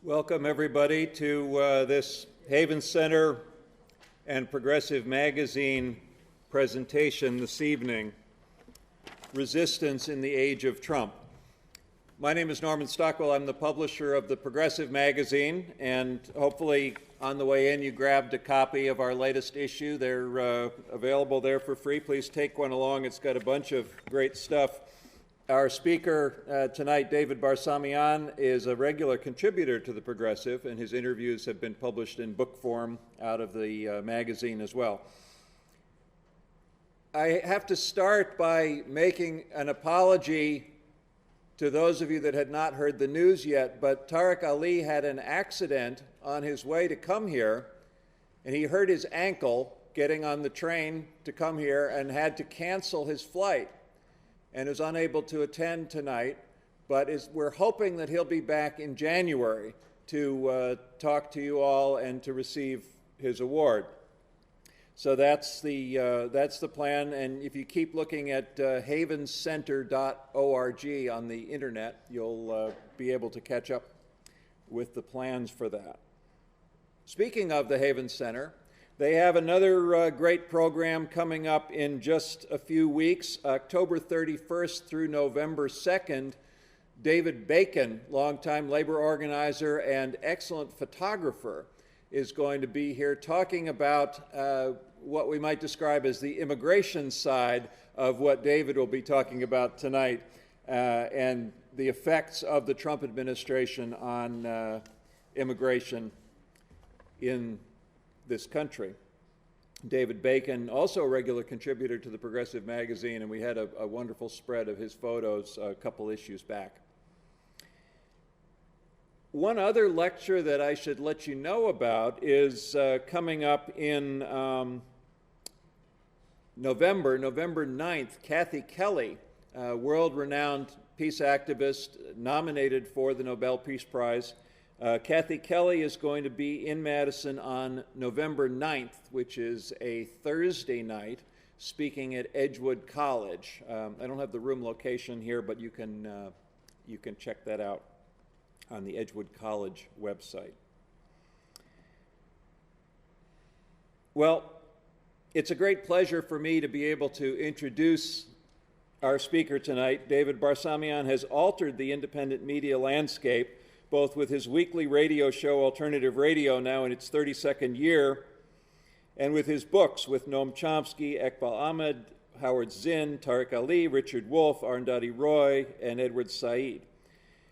Welcome, everybody, to this Haven Center and Progressive Magazine presentation this evening, Resistance in the Age of Trump. My name is Norman Stockwell. I'm the publisher of the Progressive Magazine, and hopefully on the way in you grabbed a copy of our latest issue. They're available there for free. Please take one along. It's got a bunch of great stuff. Our speaker tonight, David Barsamian, is a regular contributor to the Progressive, and his interviews have been published in book form out of the magazine as well. I have to start by making an apology to those of you that had not heard the news yet, but Tariq Ali had an accident on his way to come here, and he hurt his ankle getting on the train to come here and had to cancel his flight and is unable to attend tonight, but we're hoping that he'll be back in January to talk to you all and to receive his award. So that's the plan, and if you keep looking at havencenter.org on the internet, you'll be able to catch up with the plans for that. Speaking of the Haven Center, they have another great program coming up in just a few weeks, October 31st through November 2nd. David Bacon, longtime labor organizer and excellent photographer, is going to be here talking about what we might describe as the immigration side of what David will be talking about tonight, and the effects of the Trump administration on immigration in this country. David Bacon, also a regular contributor to the Progressive Magazine, and we had a wonderful spread of his photos a couple issues back. One other lecture that I should let you know about is coming up in November 9th. Kathy Kelly, world-renowned peace activist nominated for the Nobel Peace Prize. Kathy Kelly is going to be in Madison on November 9th, which is a Thursday night, speaking at Edgewood College. I don't have the room location here, but you can check that out on the Edgewood College website. Well, it's a great pleasure for me to be able to introduce our speaker tonight. David Barsamian has altered the independent media landscape, both with his weekly radio show, Alternative Radio, now in its 32nd year, and with his books with Noam Chomsky, Iqbal Ahmed, Howard Zinn, Tariq Ali, Richard Wolff, Arundhati Roy, and Edward Said.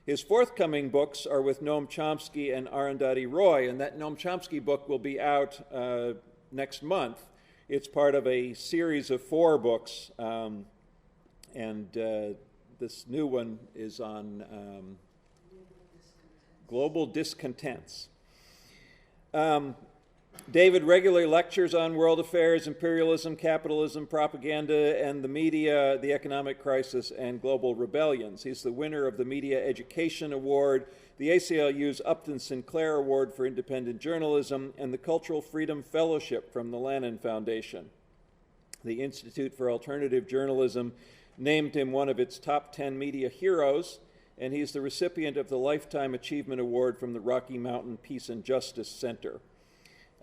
His forthcoming books are with Noam Chomsky and Arundhati Roy, and that Noam Chomsky book will be out next month. It's part of a series of 4 books, and this new one is on global discontents. David regularly lectures on world affairs, imperialism, capitalism, propaganda, and the media, the economic crisis, and global rebellions. He's the winner of the Media Education Award, the ACLU's Upton Sinclair Award for Independent Journalism, and the Cultural Freedom Fellowship from the Lannan Foundation. The Institute for Alternative Journalism named him one of its top 10 media heroes, and he's the recipient of the Lifetime Achievement Award from the Rocky Mountain Peace and Justice Center.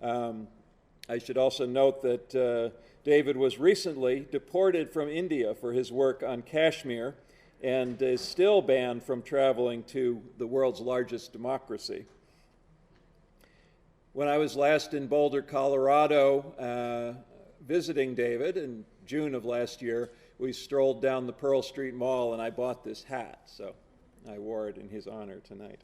I should also note that David was recently deported from India for his work on Kashmir and is still banned from traveling to the world's largest democracy. When I was last in Boulder, Colorado, visiting David in June of last year, we strolled down the Pearl Street Mall and I bought this hat, so I wore it in his honor tonight.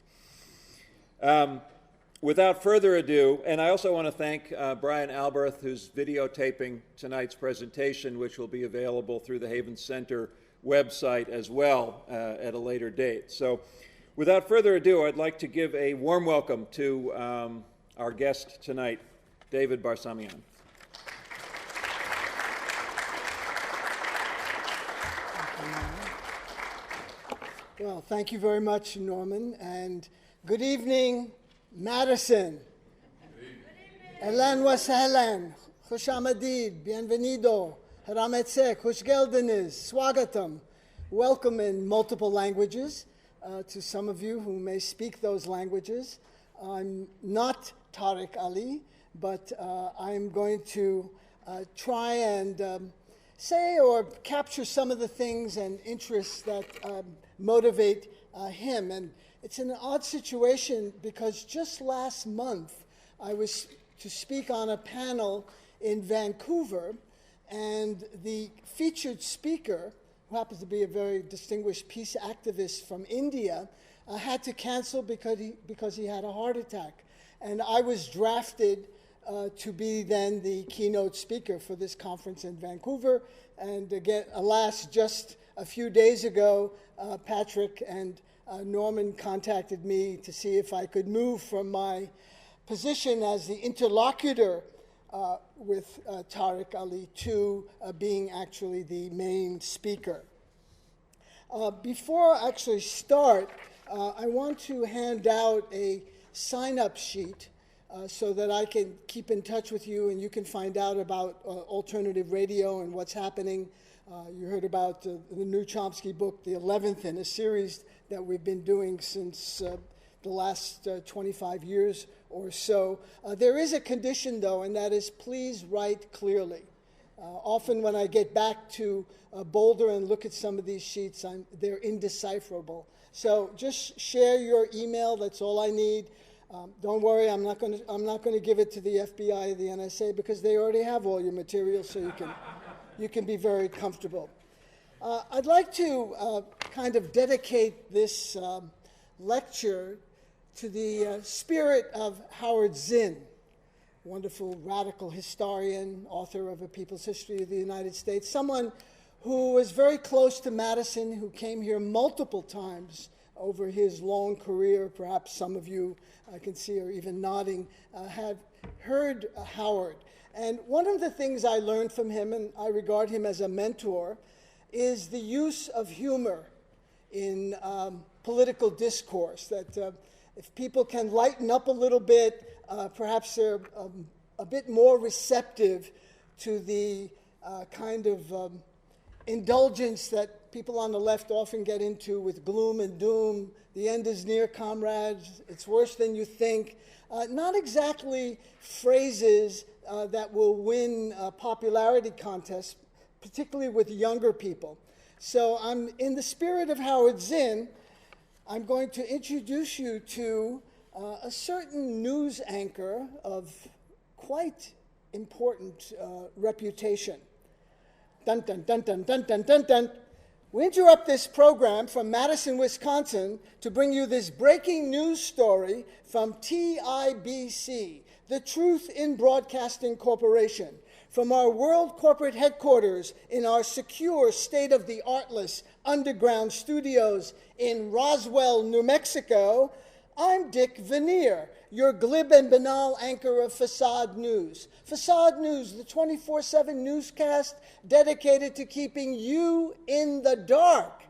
Without further ado, and I also want to thank Brian Alberth, who's videotaping tonight's presentation, which will be available through the Haven Center website as well at a later date. So without further ado, I'd like to give a warm welcome to our guest tonight, David Barsamian. Well, thank you very much, Norman, and good evening, Madison. Ehlan wa sahlan, khush amadid, bienvenido, harametse, khush geldiniz, swagatam. Welcome in multiple languages. to some of you who may speak those languages. I'm not Tariq Ali, but I'm going to try and say or capture some of the things and interests that motivate him. And it's an odd situation because just last month I was to speak on a panel in Vancouver, and the featured speaker, who happens to be a very distinguished peace activist from India, had to cancel because he had a heart attack. And I was drafted to be then the keynote speaker for this conference in Vancouver. And again, alas, just a few days ago, Patrick and Norman contacted me to see if I could move from my position as the interlocutor with Tariq Ali to being actually the main speaker. Before I actually start, I want to hand out a sign-up sheet so that I can keep in touch with you and you can find out about alternative radio and what's happening. You heard about the new Chomsky book, the 11th in a series that we've been doing since the last 25 years or so. There is a condition, though, and that is please write clearly. Often when I get back to Boulder and look at some of these sheets, they're indecipherable. So just share your email. That's all I need. Don't worry, I'm not going to give it to the FBI or the NSA because they already have all your material, so you can be very comfortable. I'd like to kind of dedicate this lecture to the spirit of Howard Zinn, wonderful radical historian, author of A People's History of the United States, someone who was very close to Madison, who came here multiple times over his long career. Perhaps some of you, I can see, are even nodding, have heard Howard. And one of the things I learned from him, and I regard him as a mentor, is the use of humor in political discourse, that if people can lighten up a little bit, perhaps they're a bit more receptive to the kind of indulgence that people on the left often get into with gloom and doom. The end is near, comrades. It's worse than you think. Not exactly phrases that will win popularity contests, particularly with younger people. So I'm in the spirit of Howard Zinn. I'm going to introduce you to a certain news anchor of quite important reputation. Dun, dun, dun, dun, dun, dun, dun, dun. We interrupt this program from Madison, Wisconsin, to bring you this breaking news story from TIBC, the Truth in Broadcasting Corporation. From our world corporate headquarters in our secure, state-of-the-artless underground studios in Roswell, New Mexico, I'm Dick Veneer, your glib and banal anchor of Facade News. Facade News, the 24/7 newscast dedicated to keeping you in the dark.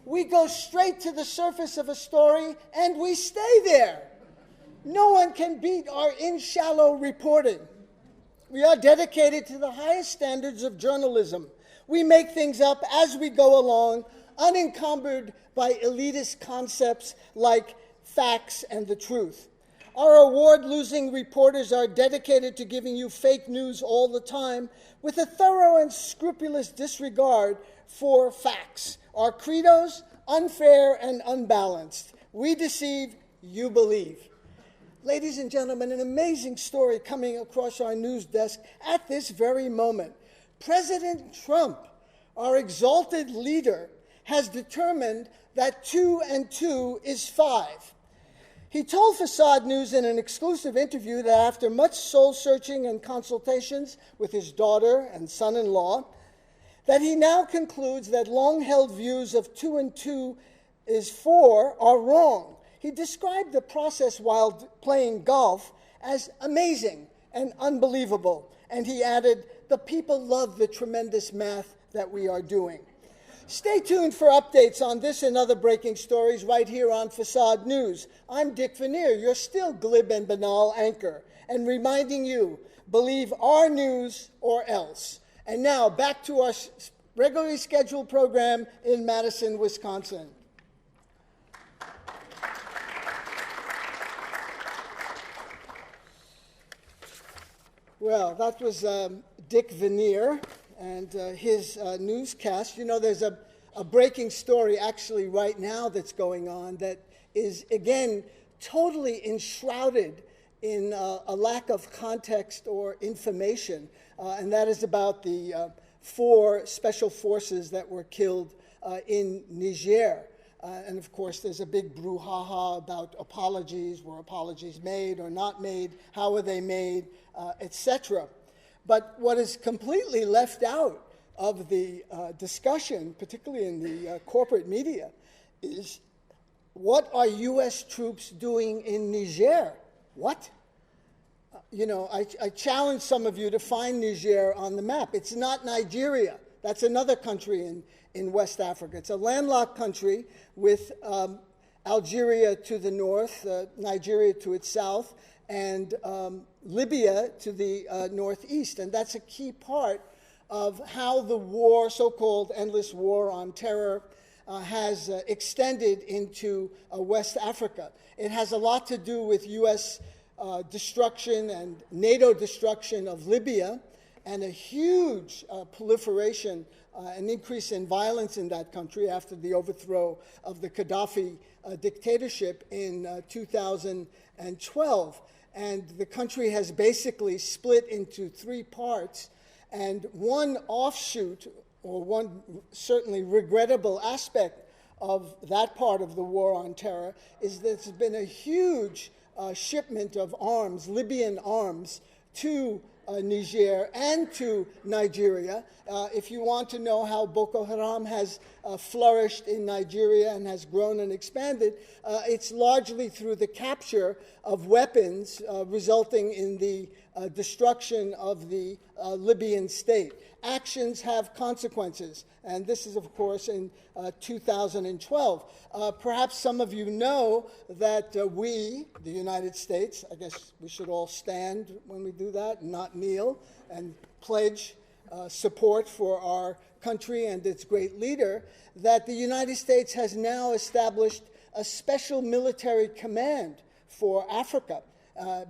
We go straight to the surface of a story and we stay there. No one can beat our in-shallow reporting. We are dedicated to the highest standards of journalism. We make things up as we go along, unencumbered by elitist concepts like facts and the truth. Our award-losing reporters are dedicated to giving you fake news all the time with a thorough and scrupulous disregard for facts. Our credos, unfair and unbalanced. We deceive, you believe. Ladies and gentlemen, an amazing story coming across our news desk at this very moment. President Trump, our exalted leader, has determined that 2 and 2 is 5. He told Facade News in an exclusive interview that after much soul-searching and consultations with his daughter and son-in-law, that he now concludes that long-held views of 2 and 2 is 4 are wrong. He described the process while playing golf as amazing and unbelievable. And he added, the people love the tremendous math that we are doing. Stay tuned for updates on this and other breaking stories right here on Facade News. I'm Dick Veneer, your still glib and banal anchor, and reminding you, believe our news or else. And now, back to our regularly scheduled program in Madison, Wisconsin. Well, that was Dick Veneer and his newscast. You know, there's a breaking story actually right now that's going on that is, again, totally enshrouded in a lack of context or information, and that is about the 4 special forces that were killed in Niger. And of course, there's a big brouhaha about apologies. Were apologies made or not made? How were they made, etc. But what is completely left out of the discussion, particularly in the corporate media, is what are U.S. troops doing in Niger? What? You know, I challenge some of you to find Niger on the map. It's not Nigeria. That's another country in West Africa. It's a landlocked country with Algeria to the north, Nigeria to its south, and Libya to the northeast. And that's a key part of how the war, so-called endless war on terror, has extended into West Africa. It has a lot to do with U.S. Destruction and NATO destruction of Libya, and a huge proliferation, an increase in violence in that country after the overthrow of the Gaddafi dictatorship in 2012. And the country has basically split into 3 parts, and one offshoot, or one certainly regrettable aspect of that part of the war on terror, is that there's been a huge shipment of arms, Libyan arms, to Niger and to Nigeria. If you want to know how Boko Haram has flourished in Nigeria and has grown and expanded, it's largely through the capture of weapons resulting in the destruction of the Libyan state. Actions have consequences, and this is, of course, in 2012. Perhaps some of you know that we, the United States, I guess we should all stand when we do that, and not kneel, and pledge support for our country and its great leader, that the United States has now established a special military command for Africa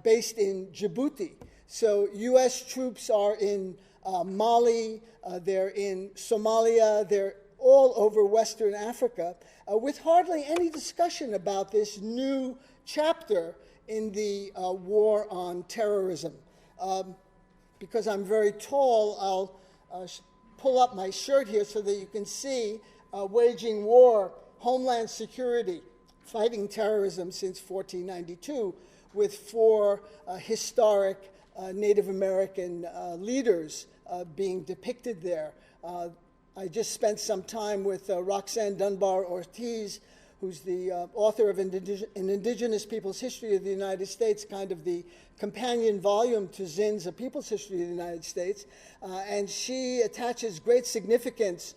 based in Djibouti. So U.S. troops are in Mali, they're in Somalia, they're all over Western Africa, with hardly any discussion about this new chapter in the war on terrorism. Because I'm very tall, I'll pull up my shirt here so that you can see waging war, homeland security, fighting terrorism since 1492, with 4 historic Native American leaders being depicted there. I just spent some time with Roxanne Dunbar Ortiz, who's the author of An Indigenous People's History of the United States, kind of the companion volume to Zinn's A People's History of the United States. And she attaches great significance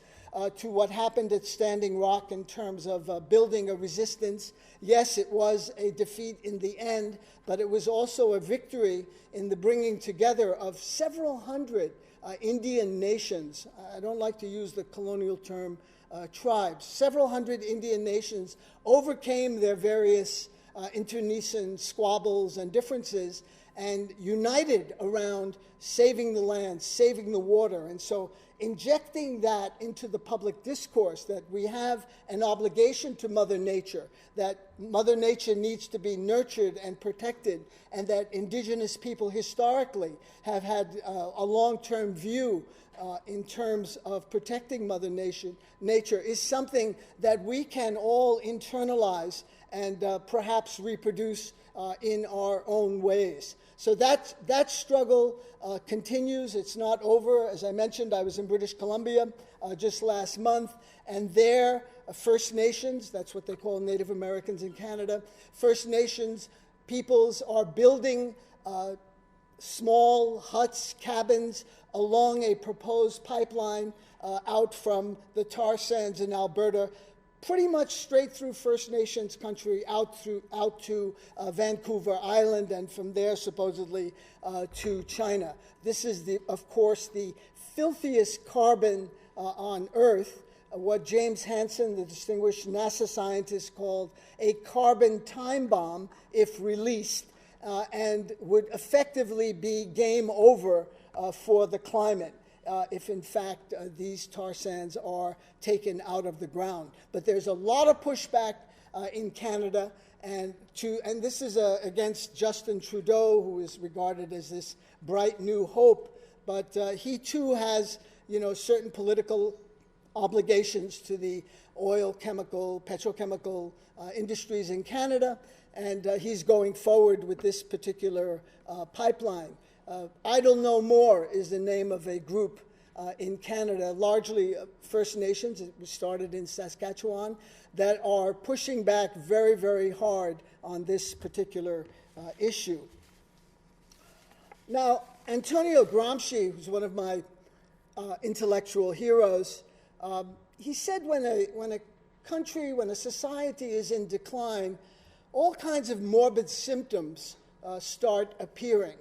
to what happened at Standing Rock in terms of building a resistance. Yes, it was a defeat in the end, but it was also a victory in the bringing together of several hundred Indian nations. I don't like to use the colonial term tribes. Several hundred Indian nations overcame their various internecine squabbles and differences and united around saving the land, saving the water. And so injecting that into the public discourse, that we have an obligation to Mother Nature, that Mother Nature needs to be nurtured and protected, and that indigenous people historically have had a long-term view in terms of protecting Mother Nature, is something that we can all internalize and perhaps reproduce in our own ways. So that struggle continues. It's not over. As I mentioned, I was in British Columbia just last month, and there, First Nations, that's what they call Native Americans in Canada, First Nations peoples are building small huts, cabins, along a proposed pipeline out from the tar sands in Alberta, pretty much straight through First Nations country, out to Vancouver Island, and from there supposedly to China. This is, of course, the filthiest carbon on Earth, what James Hansen, the distinguished NASA scientist, called a carbon time bomb if released. and would effectively be game over for the climate if in fact these tar sands are taken out of the ground. But there's a lot of pushback in Canada, and this is against Justin Trudeau, who is regarded as this bright new hope, but he too has certain political obligations to the oil, chemical, petrochemical industries in Canada, and he's going forward with this particular pipeline. Idle No More is the name of a group in Canada, largely First Nations. It was started in Saskatchewan, that are pushing back very, very hard on this particular issue. Now, Antonio Gramsci, who's one of my intellectual heroes, he said when a country, when a society is in decline, all kinds of morbid symptoms start appearing.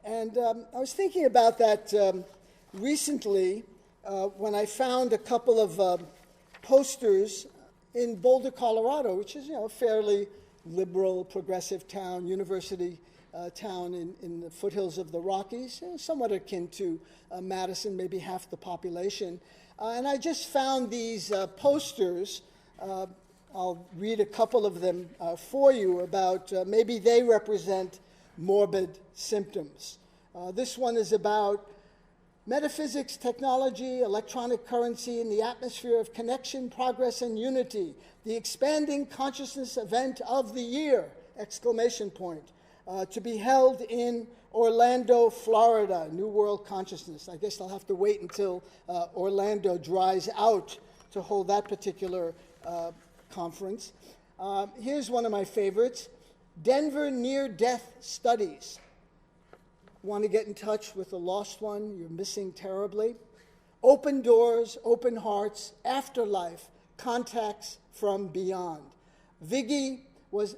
And I was thinking about that recently when I found a couple of posters in Boulder, Colorado, which is a fairly liberal, progressive town, university town in the foothills of the Rockies, somewhat akin to Madison, maybe half the population. And I just found these posters. I'll read a couple of them for you about maybe they represent morbid symptoms. This one is about metaphysics, technology, electronic currency in the atmosphere of connection, progress, and unity. The expanding consciousness event of the year, exclamation point. To be held in Orlando, Florida, New World Consciousness. I guess I'll have to wait until Orlando dries out to hold that particular conference. Here's one of my favorites, Denver Near-Death Studies. Want to get in touch with a lost one you're missing terribly? Open doors, open hearts, afterlife, contacts from beyond. Vicky was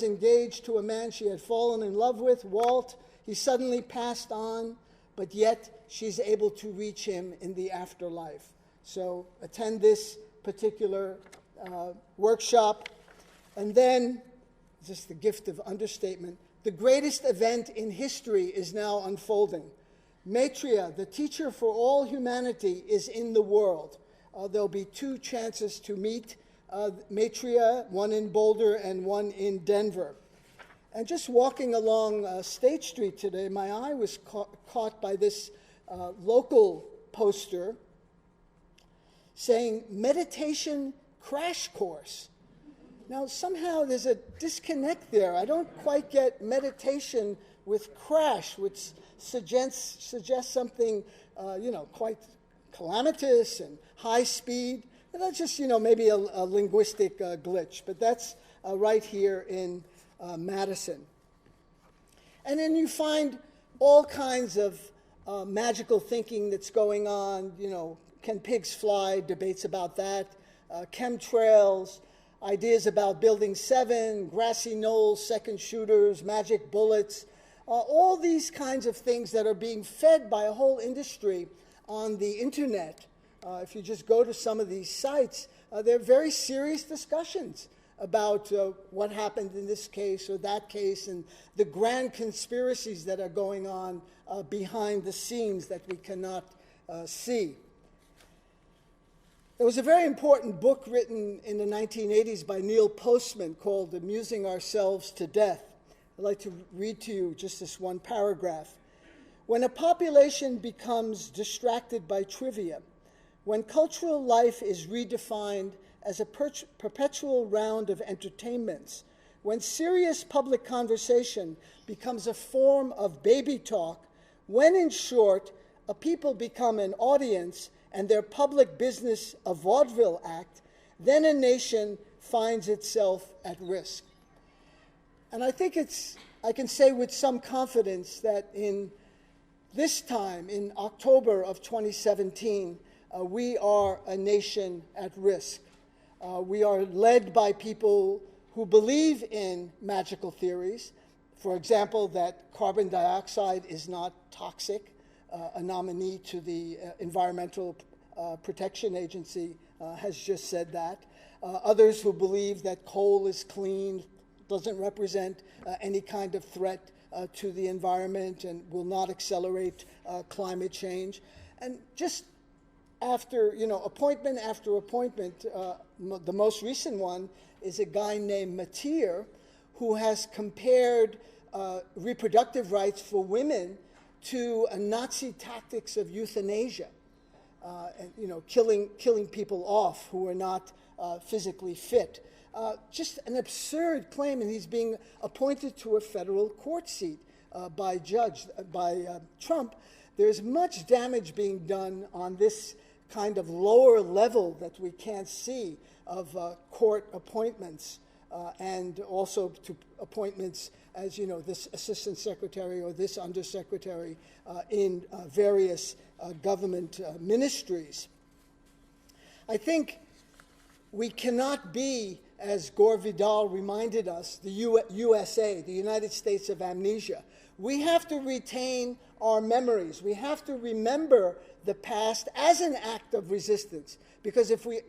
engaged to a man she had fallen in love with, Walt. He suddenly passed on, but yet she's able to reach him in the afterlife. So attend this particular workshop. And then, just the gift of understatement, the greatest event in history is now unfolding. Maitreya, the teacher for all humanity, is in the world. There'll be 2 chances to meet Maitreya, one in Boulder and one in Denver. And just walking along State Street today, my eye was caught by this local poster saying, meditation crash course. Now, somehow there's a disconnect there. I don't quite get meditation with crash, which suggests something, quite calamitous and high speed. And that's just, maybe a linguistic glitch. But that's right here in Madison. And then you find all kinds of magical thinking that's going on. Can pigs fly? Debates about that. Chemtrails. Ideas about Building 7, grassy knolls, second shooters, magic bullets, all these kinds of things that are being fed by a whole industry on the internet. If you just go to some of these sites, they're very serious discussions about what happened in this case or that case and the grand conspiracies that are going on behind the scenes that we cannot see. There was a very important book written in the 1980s by Neil Postman called Amusing Ourselves to Death. I'd like to read to you just this one paragraph. When a population becomes distracted by trivia, when cultural life is redefined as a perpetual round of entertainments, when serious public conversation becomes a form of baby talk, when, in short, a people become an audience and their public business a vaudeville act, then a nation finds itself at risk. And I think I can say with some confidence that in this time, in October of 2017, we are a nation at risk. We are led by people who believe in magical theories. For example, that carbon dioxide is not toxic. A nominee to the Environmental Protection Agency has just said that. Others who believe that coal is clean, doesn't represent any kind of threat to the environment and will not accelerate climate change. And just after, appointment after appointment, the most recent one is a guy named Mateer, who has compared reproductive rights for women to Nazi tactics of euthanasia, and killing people off who are not physically fit. Just an absurd claim, and he's being appointed to a federal court seat by Trump. There's much damage being done on this kind of lower level that we can't see of court appointments, and also to appointments as, this assistant secretary or this undersecretary in various government ministries. I think we cannot be, as Gore Vidal reminded us, the USA, the United States of amnesia. We have to retain our memories. We have to remember the past as an act of resistance. Because if we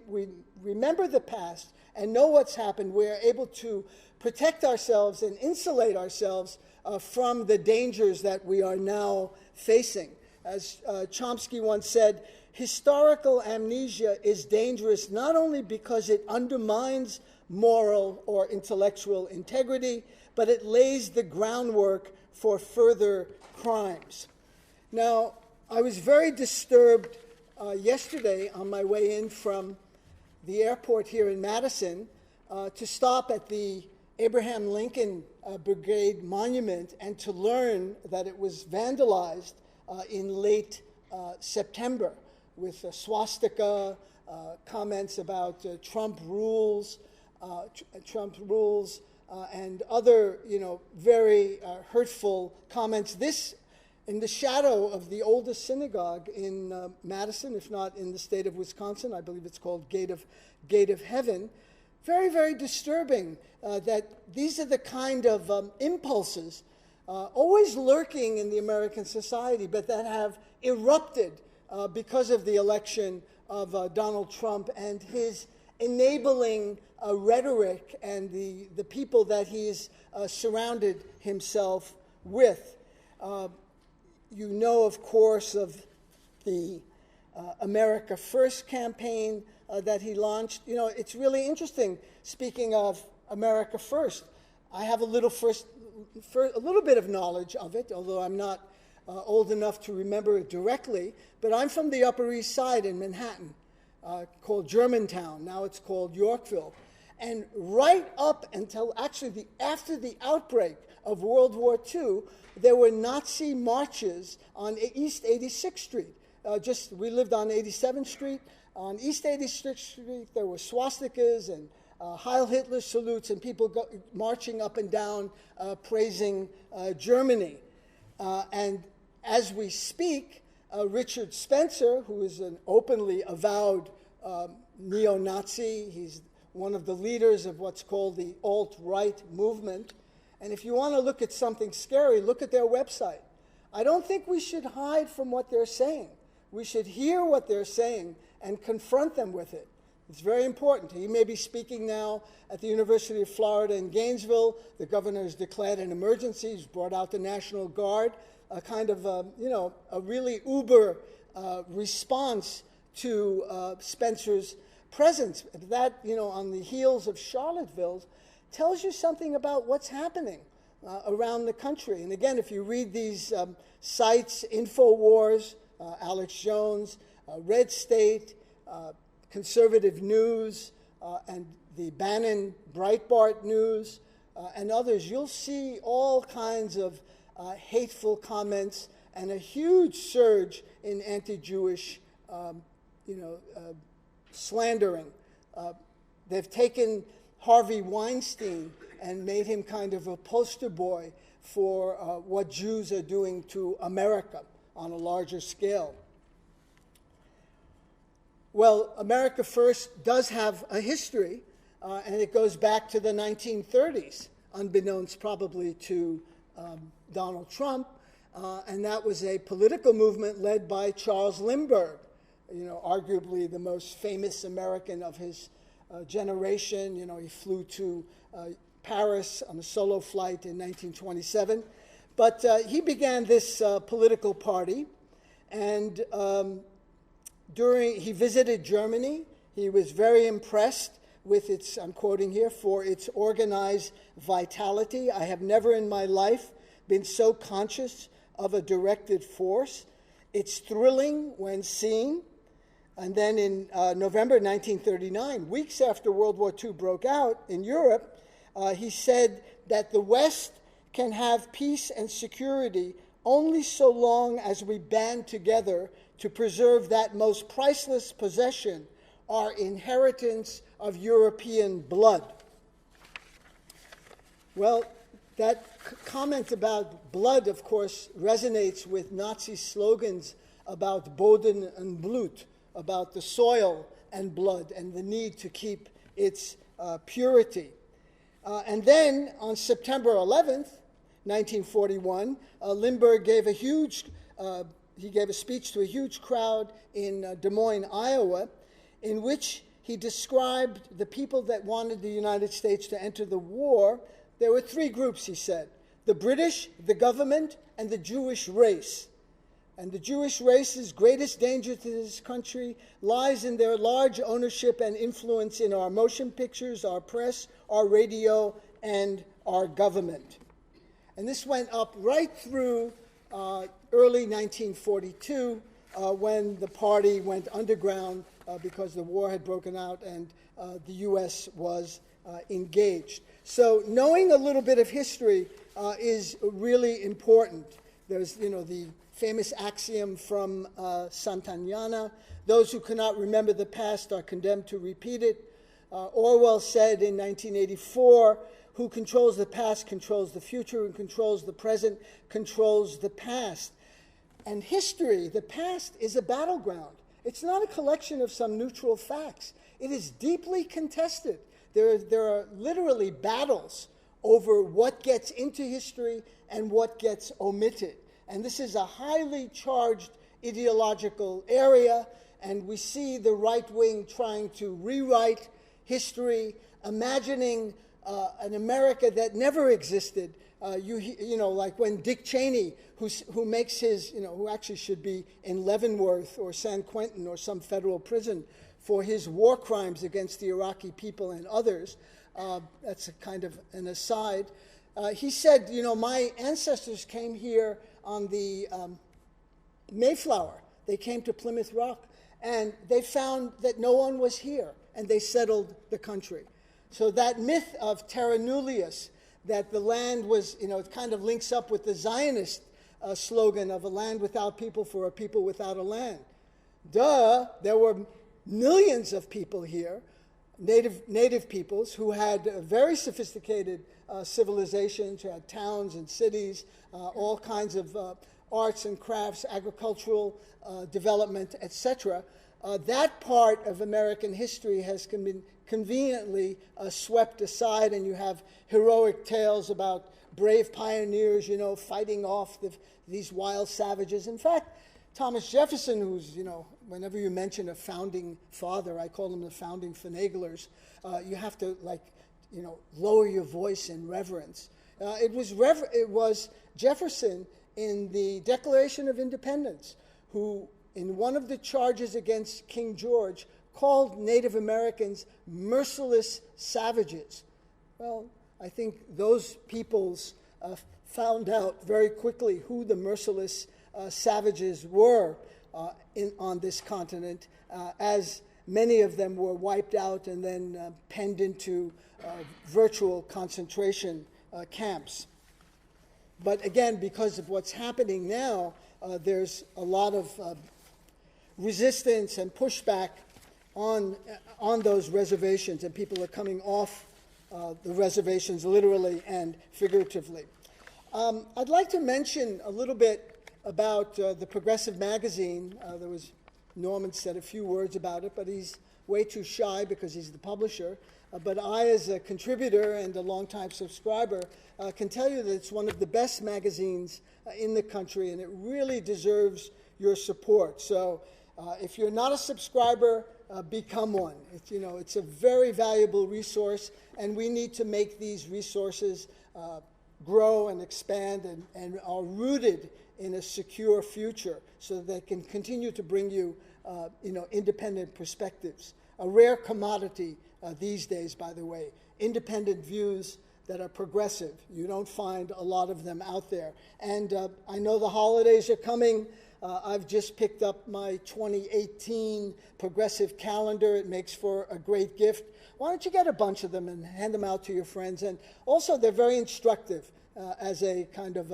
remember the past and know what's happened, we're able to protect ourselves and insulate ourselves from the dangers that we are now facing. As Chomsky once said, historical amnesia is dangerous not only because it undermines moral or intellectual integrity, but it lays the groundwork for further crimes. Now, I was very disturbed yesterday on my way in from the airport here in Madison to stop at the Abraham Lincoln Brigade Monument and to learn that it was vandalized in late September with swastika, comments about Trump rules, and other, very hurtful comments. This in the shadow of the oldest synagogue in Madison, if not in the state of Wisconsin. I believe it's called Gate of Heaven. Very, very disturbing that these are the kind of impulses always lurking in the American society, but that have erupted because of the election of Donald Trump and his enabling rhetoric and the people that he's surrounded himself with. You know, of course, of the America First campaign that he launched. It's really interesting. Speaking of America First, I have a little bit of knowledge of it, although I'm not old enough to remember it directly. But I'm from the Upper East Side in Manhattan, called Germantown. Now it's called Yorkville. And right up until actually after the outbreak of World War II, there were Nazi marches on East 86th Street. We lived on 87th Street. On East 86th Street, there were swastikas and Heil Hitler salutes and people marching up and down praising Germany. And as we speak, Richard Spencer, who is an openly avowed neo-Nazi, he's one of the leaders of what's called the alt-right movement. And if you want to look at something scary, look at their website. I don't think we should hide from what they're saying. We should hear what they're saying and confront them with it. It's very important. He may be speaking now at the University of Florida in Gainesville. The governor has declared an emergency. He's brought out the National Guard, a kind of, a really uber response to Spencer's presence. That, on the heels of Charlottesville, tells you something about what's happening around the country. And again, if you read these sites, InfoWars, Alex Jones, Red State, Conservative News, and the Bannon Breitbart News, and others, you'll see all kinds of hateful comments and a huge surge in anti-Jewish, slandering. They've taken Harvey Weinstein and made him kind of a poster boy for what Jews are doing to America on a larger scale. Well, America First does have a history, and it goes back to the 1930s, unbeknownst probably to Donald Trump, and that was a political movement led by Charles Lindbergh, arguably the most famous American of his generation. He flew to Paris on a solo flight in 1927. But he began this political party, and he visited Germany. He was very impressed with its, I'm quoting here, for its organized vitality. I have never in my life been so conscious of a directed force. It's thrilling when seen. And then in November 1939, weeks after World War II broke out in Europe, he said that the West can have peace and security only so long as we band together to preserve that most priceless possession, our inheritance of European blood. Well, that comment about blood, of course, resonates with Nazi slogans about Boden und Blut, about the soil and blood and the need to keep its purity. And then on September 11th, 1941, Lindbergh gave a speech to a huge crowd in Des Moines, Iowa, in which he described the people that wanted the United States to enter the war. There were three groups, he said: the British, the government, and the Jewish race. And the Jewish race's greatest danger to this country lies in their large ownership and influence in our motion pictures, our press, our radio, and our government. And this went up right through early 1942 when the party went underground because the war had broken out and the U.S. was engaged. So knowing a little bit of history is really important. There's, the famous axiom from Santayana: those who cannot remember the past are condemned to repeat it. Orwell said in 1984, who controls the past controls the future, and controls the present controls the past. And history, the past, is a battleground. It's not a collection of some neutral facts. It is deeply contested. There are literally battles over what gets into history and what gets omitted. And this is a highly charged ideological area, and we see the right wing trying to rewrite history, imagining an America that never existed. Like when Dick Cheney, who makes his, who actually should be in Leavenworth or San Quentin or some federal prison for his war crimes against the Iraqi people and others. That's a kind of an aside. He said, my ancestors came here on the Mayflower. They came to Plymouth Rock, and they found that no one was here, and they settled the country. So that myth of terra nullius, that the land was, it kind of links up with the Zionist slogan of a land without people for a people without a land. There were millions of people here, native peoples, who had very sophisticated civilizations, who had towns and cities, all kinds of arts and crafts, agricultural development, etc. That part of American history has been conveniently swept aside, and you have heroic tales about brave pioneers, fighting off these wild savages. In fact, Thomas Jefferson, who's, whenever you mention a founding father, I call them the founding finaglers, you have to, lower your voice in reverence. It was Jefferson in the Declaration of Independence who, in one of the charges against King George, called Native Americans merciless savages. Well, I think those peoples found out very quickly who the merciless savages were on this continent, as many of them were wiped out and then penned into virtual concentration camps. But again, because of what's happening now, there's a lot of resistance and pushback on those reservations, and people are coming off the reservations literally and figuratively. I'd like to mention a little bit about the Progressive magazine. Norman said a few words about it, but he's way too shy because he's the publisher. But I, as a contributor and a longtime subscriber, can tell you that it's one of the best magazines in the country, and it really deserves your support. So if you're not a subscriber, become one. It's a very valuable resource, and we need to make these resources grow and expand and are rooted in a secure future so that they can continue to bring you, independent perspectives. A rare commodity these days, by the way, independent views that are progressive. You don't find a lot of them out there. And I know the holidays are coming. I've just picked up my 2018 progressive calendar. It makes for a great gift. Why don't you get a bunch of them and hand them out to your friends? And also, they're very instructive as a kind of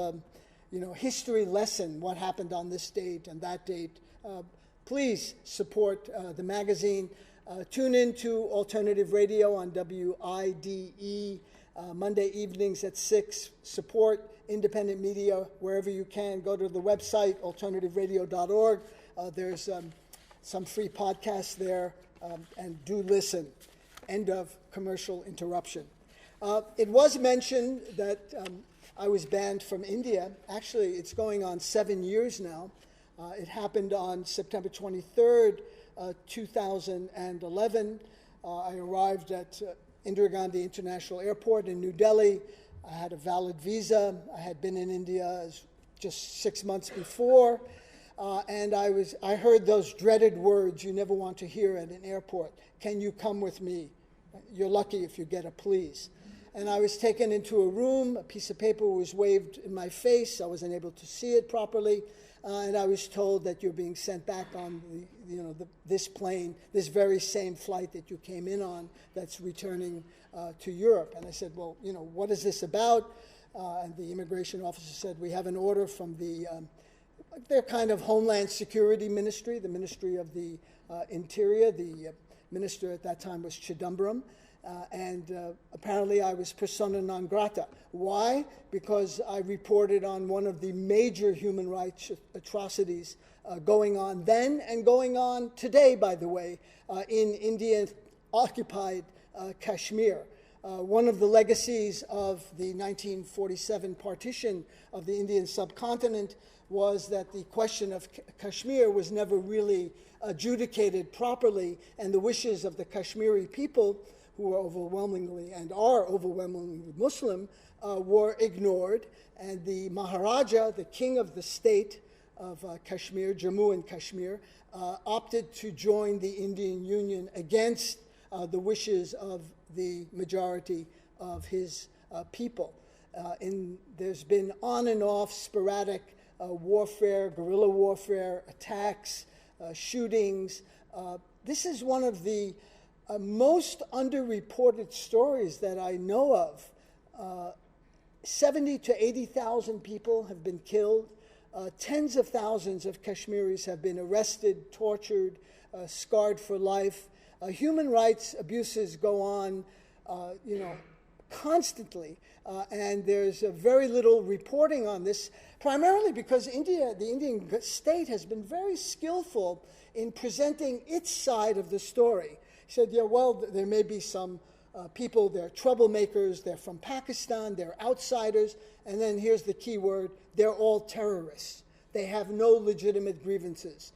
history lesson, what happened on this date and that date. Please support the magazine. Tune in to Alternative Radio on WIDE Monday evenings at 6. Support independent media wherever you can. Go to the website, alternativeradio.org. There's some free podcasts there, and do listen. End of commercial interruption. It was mentioned that I was banned from India. Actually, it's going on 7 years now. It happened on September 23rd, 2011. I arrived at Indira Gandhi International Airport in New Delhi. I had a valid visa. I had been in India just 6 months before. And I heard those dreaded words you never want to hear at an airport. Can you come with me? You're lucky if you get a please. And I was taken into a room. A piece of paper was waved in my face. I wasn't able to see it properly. And I was told that you're being sent back on this plane, this very same flight that you came in on that's returning to Europe. And I said, well, what is this about? And the immigration officer said, we have an order from their kind of Homeland Security Ministry, the Ministry of the Interior. The minister at that time was Chidambaram. And apparently I was persona non grata. Why? Because I reported on one of the major human rights atrocities going on then and going on today, by the way, in Indian-occupied Kashmir. One of the legacies of the 1947 partition of the Indian subcontinent was that the question of Kashmir was never really adjudicated properly, and the wishes of the Kashmiri people, who are overwhelmingly and are overwhelmingly Muslim, were ignored. And the Maharaja, the king of the state of Kashmir, Jammu and Kashmir, opted to join the Indian Union against the wishes of the majority of his people. There's been on and off sporadic warfare, guerrilla warfare, attacks, shootings. This is one of the most underreported stories that I know of. 70 to 80,000 people have been killed. Tens of thousands of Kashmiris have been arrested, tortured, scarred for life. Human rights abuses go on, constantly, and there's very little reporting on this, primarily because the Indian state has been very skillful in presenting its side of the story. He said, there may be some people, they're troublemakers, they're from Pakistan, they're outsiders, and then here's the key word, they're all terrorists. They have no legitimate grievances.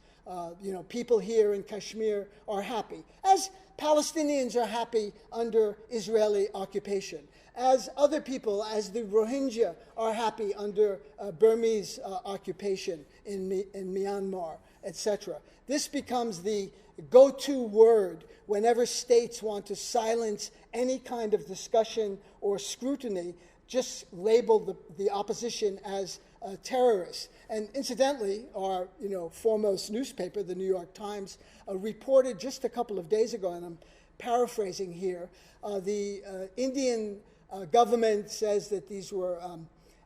People here in Kashmir are happy, as Palestinians are happy under Israeli occupation, as other people, as the Rohingya, are happy under Burmese occupation in Myanmar, etc. This becomes the go-to word whenever states want to silence any kind of discussion or scrutiny. Just label the opposition as terrorists. And incidentally, our foremost newspaper, the New York Times, reported just a couple of days ago, and I'm paraphrasing here, the Indian government says that these were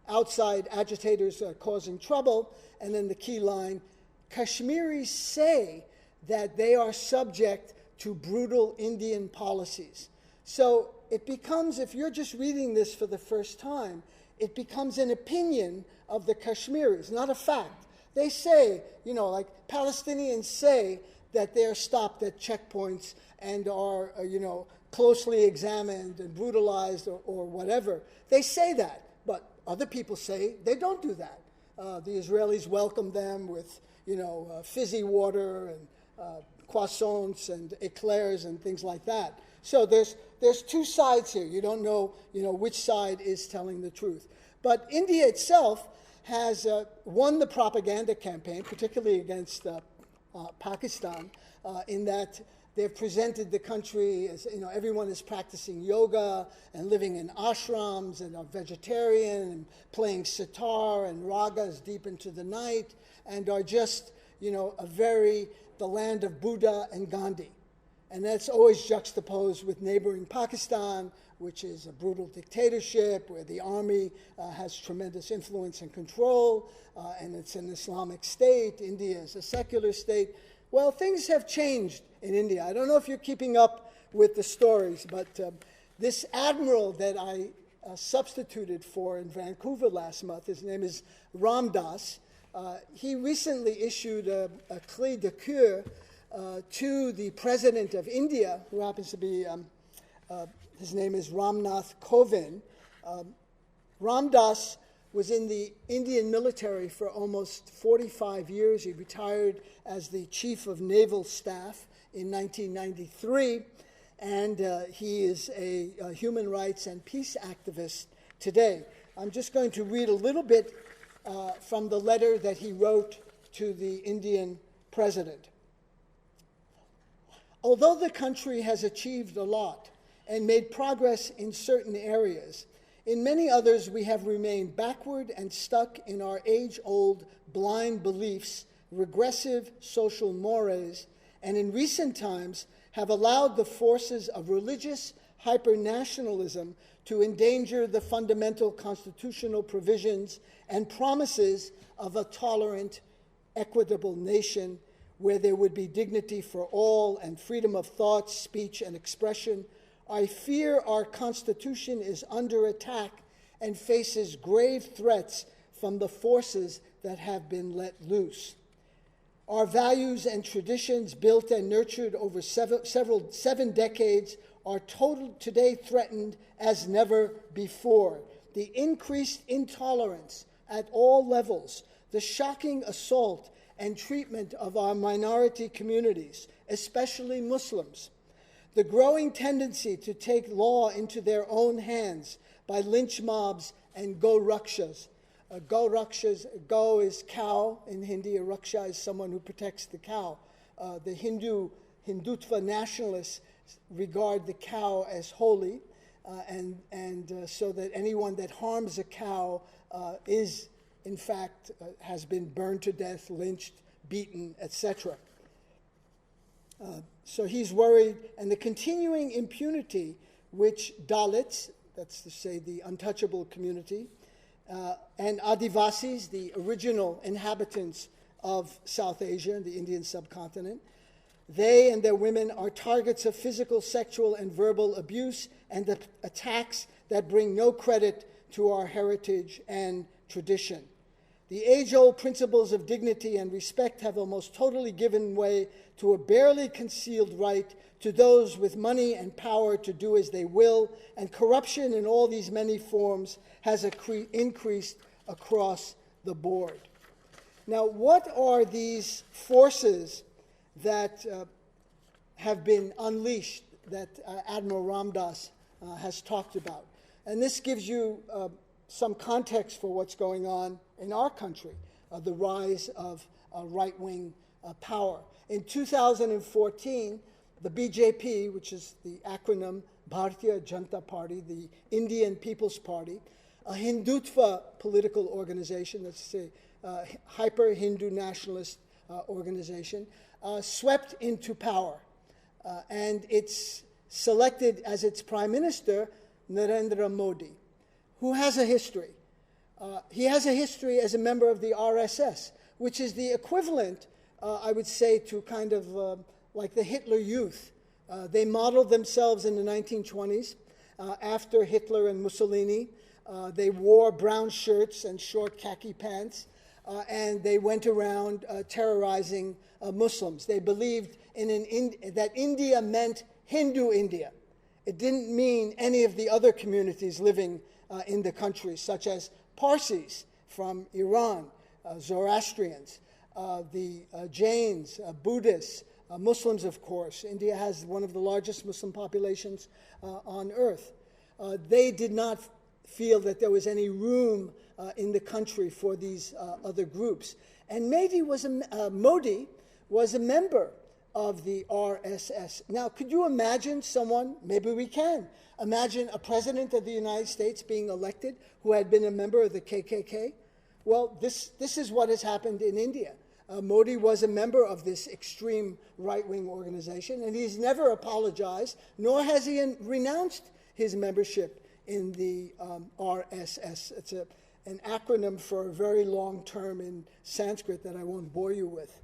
outside agitators causing trouble, and then the key line, Kashmiris say that they are subject to brutal Indian policies. So it becomes, if you're just reading this for the first time, it becomes an opinion of the Kashmiris, not a fact. They say, like Palestinians say that they're stopped at checkpoints and are, closely examined and brutalized or whatever. They say that, but other people say they don't do that. The Israelis welcome them with, fizzy water and croissants and eclairs and things like that. So there's two sides here. You don't know, which side is telling the truth. But India itself has won the propaganda campaign, particularly against Pakistan, in that they've presented the country as, everyone is practicing yoga and living in ashrams and are vegetarian and playing sitar and ragas deep into the night and are just, the land of Buddha and Gandhi. And that's always juxtaposed with neighboring Pakistan, which is a brutal dictatorship where the army has tremendous influence and control, and it's an Islamic state. India is a secular state. Well, things have changed in India. I don't know if you're keeping up with the stories, but this admiral that I substituted for in Vancouver last month, his name is Ram Das. He recently issued a cri de coeur to the president of India, who happens to be, his name is Ramnath Kovind. Ram Das was in the Indian military for almost 45 years. He retired as the Chief of Naval Staff in 1993, and he is a human rights and peace activist today. I'm just going to read a little bit from the letter that he wrote to the Indian president. Although the country has achieved a lot and made progress in certain areas, in many others we have remained backward and stuck in our age-old blind beliefs, regressive social mores, and in recent times have allowed the forces of religious hyper-nationalism to endanger the fundamental constitutional provisions and promises of a tolerant, equitable nation where there would be dignity for all and freedom of thought, speech, and expression. I fear our Constitution is under attack and faces grave threats from the forces that have been let loose. Our values and traditions, built and nurtured over seven decades, are today threatened as never before. The increased intolerance at all levels, the shocking assault and treatment of our minority communities, especially Muslims, the growing tendency to take law into their own hands by lynch mobs and go-rakshas. Go is cow in Hindi, a raksha is someone who protects the cow. The Hindutva nationalists regard the cow as holy, and so that anyone that harms a cow is, in fact, has been burned to death, lynched, beaten, etc. So he's worried, and the continuing impunity which Dalits, that's to say the untouchable community, and Adivasis, the original inhabitants of South Asia and the Indian subcontinent, they and their women are targets of physical, sexual, and verbal abuse and the attacks that bring no credit to our heritage and tradition. The age-old principles of dignity and respect have almost totally given way to a barely concealed right to those with money and power to do as they will, and corruption in all these many forms has increased across the board. Now, what are these forces that have been unleashed that Admiral Ram Das has talked about? And this gives you some context for what's going on in our country, the rise of right-wing power. In 2014, the BJP, which is the acronym Bharatiya Janata Party, the Indian People's Party, a Hindutva political organization, that's to say hyper-Hindu nationalist organization, swept into power. And it's selected as its prime minister Narendra Modi, who has a history. He has a history as a member of the RSS, which is the equivalent, I would say, to kind of like the Hitler Youth. They modeled themselves in the 1920s after Hitler and Mussolini. They wore brown shirts and short khaki pants, and they went around terrorizing Muslims. They believed that India meant Hindu India. It didn't mean any of the other communities living in the country, such as Parsis from Iran, Zoroastrians, the Jains, Buddhists, Muslims, of course. India has one of the largest Muslim populations on earth. They did not feel that there was any room in the country for these other groups. And Modi was a member of the RSS. Now, could you imagine someone, maybe we can, imagine a president of the United States being elected who had been a member of the KKK? Well, this is what has happened in India. Modi was a member of this extreme right-wing organization, and he's never apologized, nor has he renounced his membership in the RSS. It's an acronym for a very long term in Sanskrit that I won't bore you with.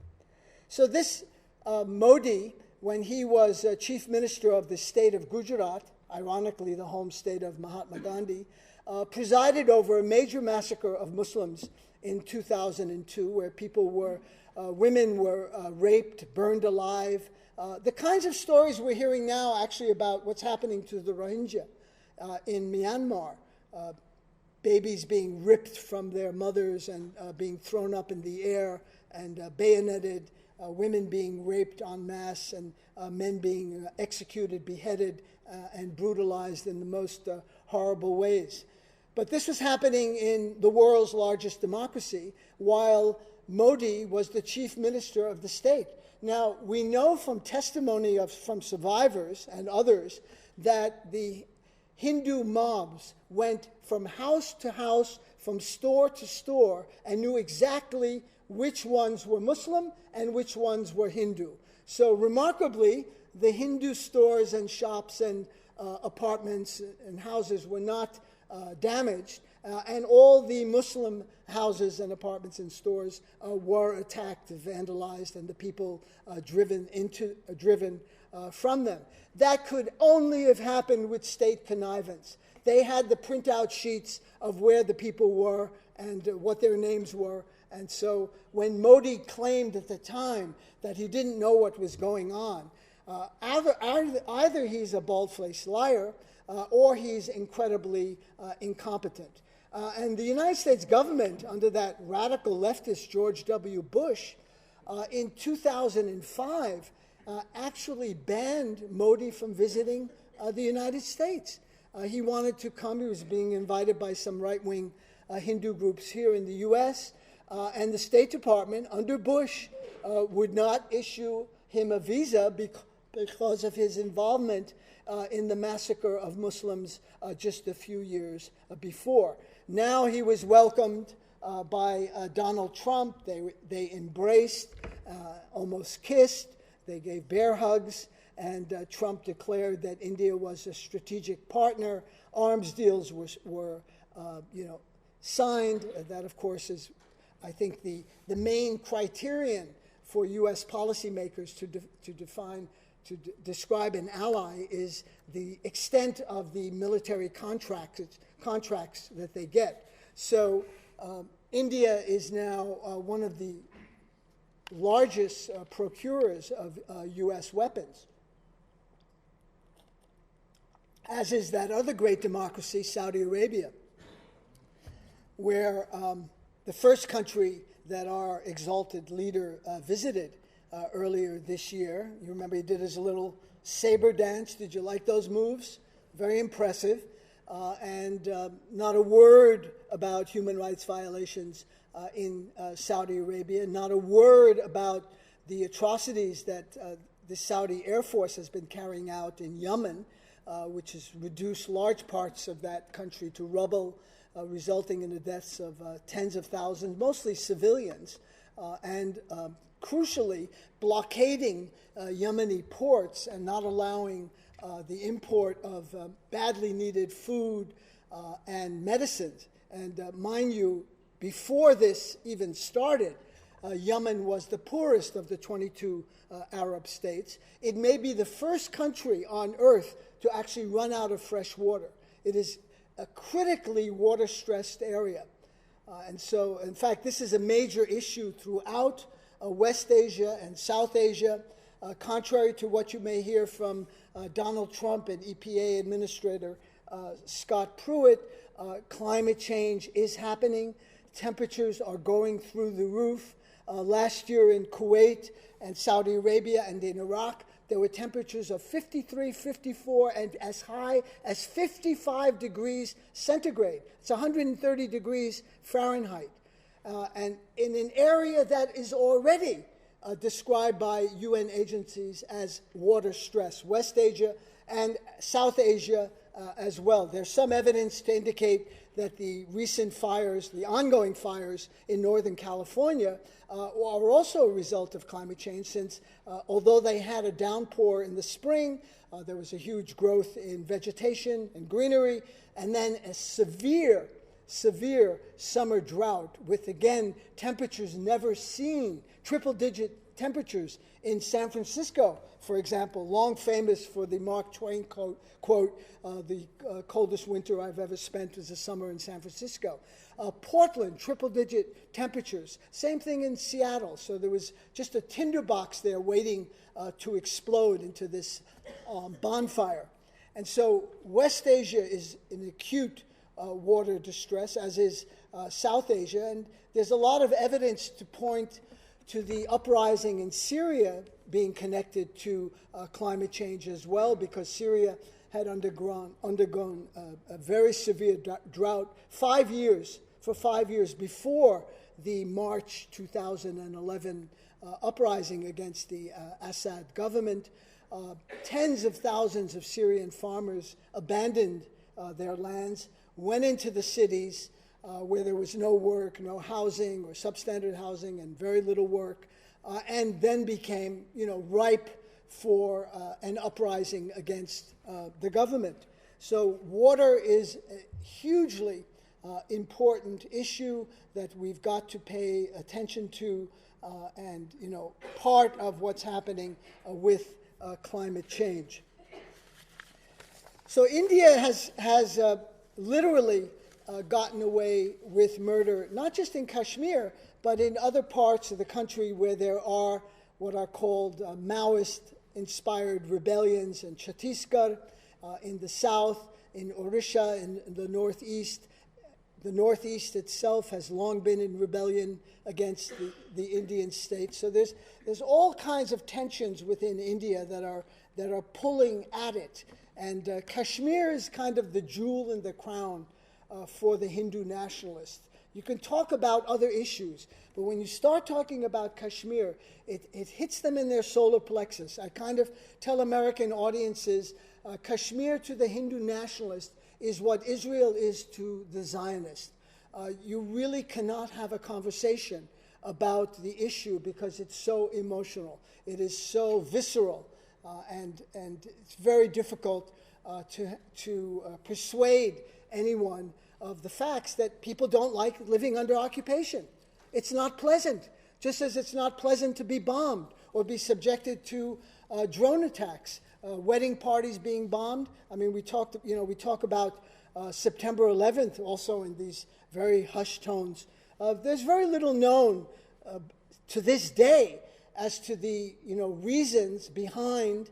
So this Modi, when he was chief minister of the state of Gujarat, ironically the home state of Mahatma Gandhi, presided over a major massacre of Muslims in 2002, where women were raped, burned alive. The kinds of stories we're hearing now actually about what's happening to the Rohingya in Myanmar. Babies being ripped from their mothers and being thrown up in the air and bayoneted, women being raped en masse, and men being executed, beheaded, and brutalized in the most horrible ways. But this was happening in the world's largest democracy while Modi was the chief minister of the state. Now, we know from testimony from survivors and others that the Hindu mobs went from house to house, from store to store, and knew exactly which ones were Muslim and which ones were Hindu. So remarkably, the Hindu stores and shops and apartments and houses were not damaged, and all the Muslim houses and apartments and stores were attacked, vandalized, and the people driven from them. That could only have happened with state connivance. They had the printout sheets of where the people were and what their names were. And so when Modi claimed at the time that he didn't know what was going on, either he's a bald-faced liar or he's incredibly incompetent. And the United States government, under that radical leftist George W. Bush, in 2005, actually banned Modi from visiting the United States. He wanted to come. He was being invited by some right-wing Hindu groups here in the U.S., and the State Department, under Bush, would not issue him a visa because of his involvement in the massacre of Muslims just a few years before. Now he was welcomed by Donald Trump. They embraced, almost kissed. They gave bear hugs, and Trump declared that India was a strategic partner. Arms deals were signed. That, of course, is, I think, the main criterion for U.S. policymakers to describe an ally is the extent of the military contracts that they get. So India is now one of the largest procurers of U.S. weapons, as is that other great democracy, Saudi Arabia, where the first country that our exalted leader visited earlier this year. You remember he did his little saber dance. Did you like those moves? Very impressive. And not a word about human rights violations in Saudi Arabia, not a word about the atrocities that the Saudi Air Force has been carrying out in Yemen, which has reduced large parts of that country to rubble, resulting in the deaths of tens of thousands, mostly civilians, and crucially blockading Yemeni ports and not allowing the import of badly needed food and medicines. And mind you, before this even started, Yemen was the poorest of the 22 Arab states. It may be the first country on earth to actually run out of fresh water. It is a critically water-stressed area. And so, in fact, this is a major issue throughout West Asia and South Asia. Contrary to what you may hear from Donald Trump and EPA Administrator Scott Pruitt, climate change is happening. Temperatures are going through the roof. Last year in Kuwait and Saudi Arabia and in Iraq, there were temperatures of 53, 54, and as high as 55 degrees centigrade. It's 130 degrees Fahrenheit. And in an area that is already described by UN agencies as water stress, West Asia and South Asia as well. There's some evidence to indicate that the recent fires, the ongoing fires in Northern California, are also a result of climate change, since although they had a downpour in the spring, there was a huge growth in vegetation and greenery, and then a severe summer drought with, again, temperatures never seen, triple-digit temperatures in San Francisco, for example, long famous for the Mark Twain quote, the coldest winter I've ever spent was a summer in San Francisco. Portland, triple-digit temperatures. Same thing in Seattle. So there was just a tinderbox there waiting to explode into this bonfire. And so West Asia is in acute water distress, as is South Asia. And there's a lot of evidence to point to the uprising in Syria being connected to climate change as well, because Syria had undergone a very severe drought for 5 years before the March 2011 uprising against the Assad government. Tens of thousands of Syrian farmers abandoned their lands, went into the cities where there was no work, no housing or substandard housing, and very little work, and then became, ripe for an uprising against the government. So water is a hugely important issue that we've got to pay attention to, and part of what's happening with climate change. So India has literally gotten away with murder, not just in Kashmir, but in other parts of the country where there are what are called Maoist-inspired rebellions in Chhattisgarh, in the south, in Odisha, in the northeast. The northeast itself has long been in rebellion against the Indian state. So there's all kinds of tensions within India that are pulling at it. And Kashmir is kind of the jewel in the crown for the Hindu nationalists. You can talk about other issues, but when you start talking about Kashmir, it hits them in their solar plexus. I kind of tell American audiences, Kashmir to the Hindu nationalist is what Israel is to the Zionist. You really cannot have a conversation about the issue because it's so emotional. It is so visceral, and it's very difficult to persuade anyone of the facts that people don't like living under occupation. It's not pleasant, just as it's not pleasant to be bombed or be subjected to drone attacks, wedding parties being bombed. I mean, we talk about September 11th also in these very hushed tones. There's very little known to this day as to the reasons behind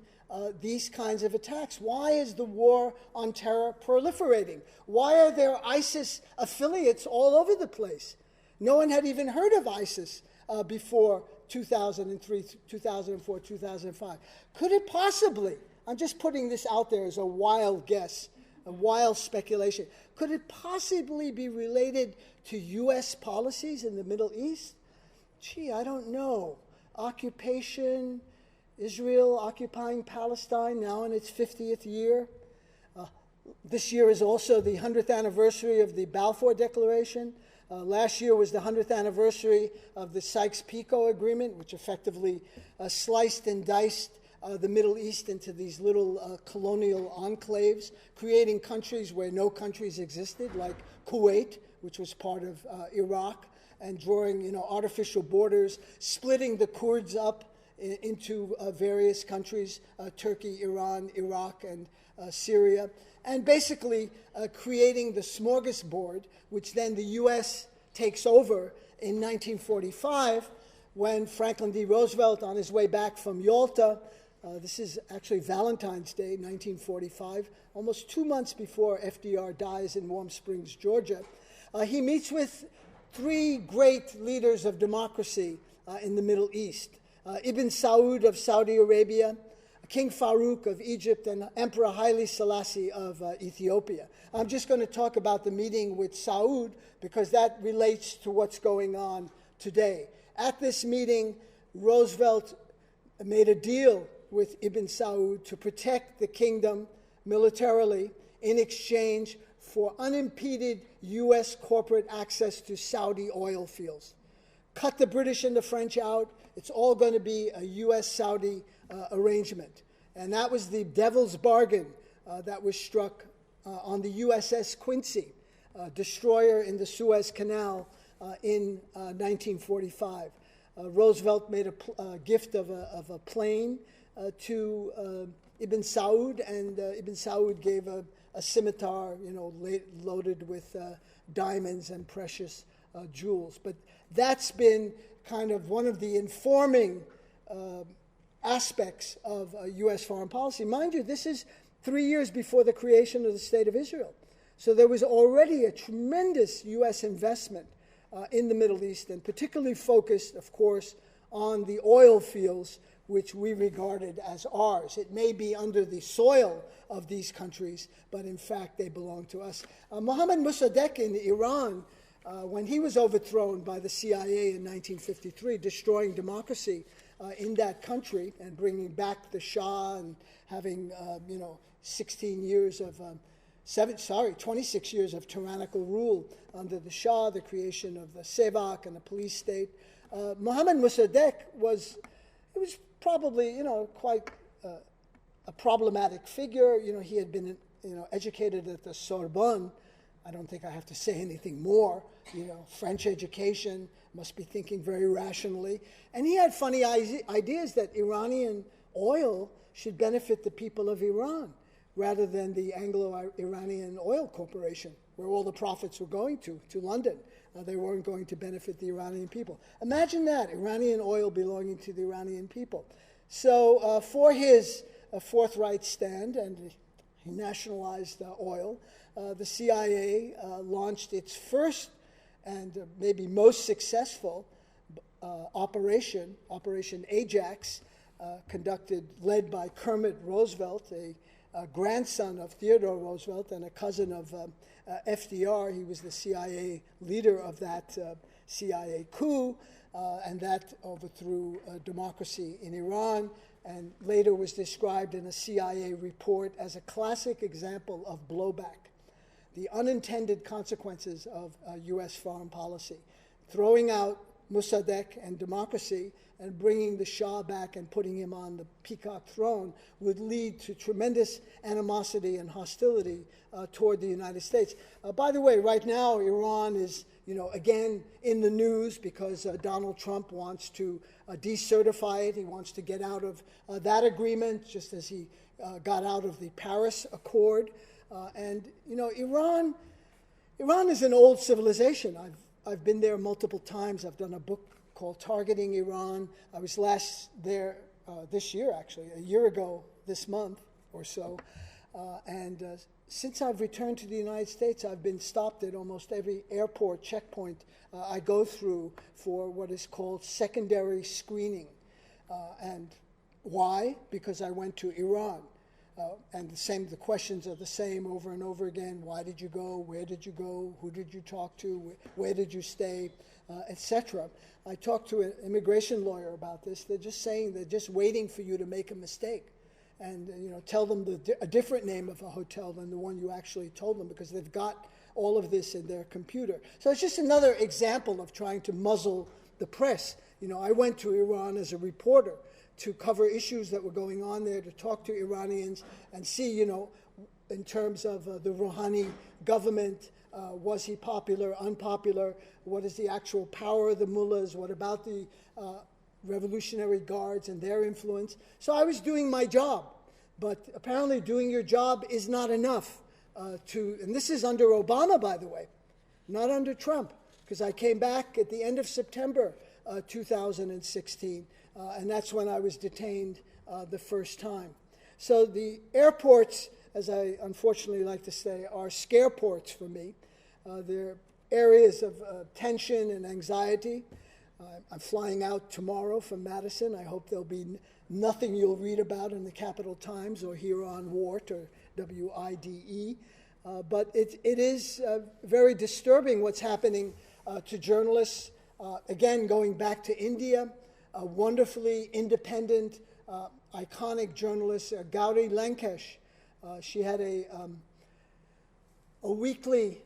these kinds of attacks. Why is the war on terror proliferating? Why are there ISIS affiliates all over the place? No one had even heard of ISIS before 2003, 2004, 2005. Could it possibly, I'm just putting this out there as a wild guess, a wild speculation, could it possibly be related to U.S. policies in the Middle East? Gee, I don't know. Occupation, Israel occupying Palestine now in its 50th year. This year is also the 100th anniversary of the Balfour Declaration. Last year was the 100th anniversary of the Sykes-Picot Agreement, which effectively sliced and diced the Middle East into these little colonial enclaves, creating countries where no countries existed, like Kuwait, which was part of Iraq, and drawing artificial borders, splitting the Kurds up into various countries, Turkey, Iran, Iraq, and Syria, and basically creating the smorgasbord, which then the U.S. takes over in 1945 when Franklin D. Roosevelt, on his way back from Yalta, this is actually Valentine's Day, 1945, almost 2 months before FDR dies in Warm Springs, Georgia, he meets with three great leaders of democracy in the Middle East. Ibn Saud of Saudi Arabia, King Farouk of Egypt, and Emperor Haile Selassie of Ethiopia. I'm just going to talk about the meeting with Saud because that relates to what's going on today. At this meeting, Roosevelt made a deal with Ibn Saud to protect the kingdom militarily in exchange for unimpeded U.S. corporate access to Saudi oil fields. Cut the British and the French out. It's all going to be a U.S.-Saudi arrangement. And that was the devil's bargain that was struck on the USS Quincy, destroyer in the Suez Canal in 1945. Roosevelt made a gift of a plane to Ibn Saud, and Ibn Saud gave a scimitar, loaded with diamonds and precious jewels. But that's been kind of one of the informing aspects of U.S. foreign policy. Mind you, this is 3 years before the creation of the State of Israel. So there was already a tremendous U.S. investment in the Middle East, and particularly focused, of course, on the oil fields, which we regarded as ours. It may be under the soil of these countries, but in fact they belong to us. Mohammad Mossadegh in Iran, when he was overthrown by the CIA in 1953, destroying democracy in that country and bringing back the Shah and having 26 years of tyrannical rule under the Shah, the creation of the Sevak and the police state. Mohammad Mossadegh was probably quite a problematic figure. He had been educated at the Sorbonne. I don't think I have to say anything more. French education, must be thinking very rationally. And he had funny ideas that Iranian oil should benefit the people of Iran rather than the Anglo-Iranian Oil Corporation, where all the profits were going to London. They weren't going to benefit the Iranian people. Imagine that, Iranian oil belonging to the Iranian people. So for his forthright stand, and he nationalized oil, the CIA launched its first and maybe most successful Operation Ajax, led by Kermit Roosevelt, a grandson of Theodore Roosevelt and a cousin of FDR. He was the CIA leader of that CIA coup, and that overthrew democracy in Iran, and later was described in a CIA report as a classic example of blowback, the unintended consequences of U.S. foreign policy. Throwing out Mossadegh and democracy and bringing the Shah back and putting him on the peacock throne would lead to tremendous animosity and hostility toward the United States. By the way, right now Iran is, again in the news because Donald Trump wants to decertify it. He wants to get out of that agreement, just as he got out of the Paris Accord. Iran is an old civilization. I've been there multiple times. I've done a book called Targeting Iran. I was last there this year, actually, a year ago this month or so. Since I've returned to the United States, I've been stopped at almost every airport checkpoint I go through for what is called secondary screening. And why? Because I went to Iran. And the questions are the same over and over again. Why did you go? Where did you go? Who did you talk to? Where did you stay? Etc. I talked to an immigration lawyer about this. They're just saying they're just waiting for you to make a mistake, and tell them a different name of a hotel than the one you actually told them, because they've got all of this in their computer. So it's just another example of trying to muzzle the press. I went to Iran as a reporter to cover issues that were going on there, to talk to Iranians and see, in terms of the Rouhani government, was he popular, unpopular? What is the actual power of the mullahs? What about the Revolutionary Guards and their influence? So I was doing my job, but apparently doing your job is not enough and this is under Obama, by the way, not under Trump, because I came back at the end of September 2016, and that's when I was detained the first time. So the airports, as I unfortunately like to say, are scareports for me. They're areas of tension and anxiety. I'm flying out tomorrow from Madison. I hope there'll be nothing you'll read about in the Capital Times or here on WART or WIDE. But it is very disturbing what's happening to journalists. Again, going back to India, a wonderfully independent, iconic journalist, Gauri Lankesh. She had a weekly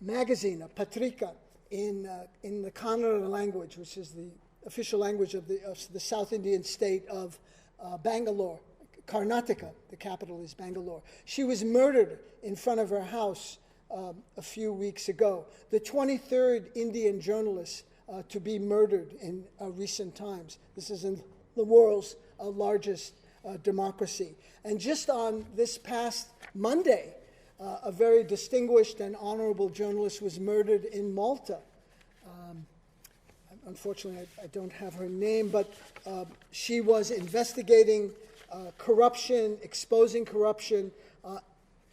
magazine, a patrika, in the Kannada language, which is the official language of the South Indian state of Bangalore, Karnataka. The capital is Bangalore. She was murdered in front of her house a few weeks ago. The 23rd Indian journalist to be murdered in recent times. This is in the world's largest democracy. And just on this past Monday, a very distinguished and honorable journalist was murdered in Malta. Unfortunately, I don't have her name, but she was investigating corruption, exposing corruption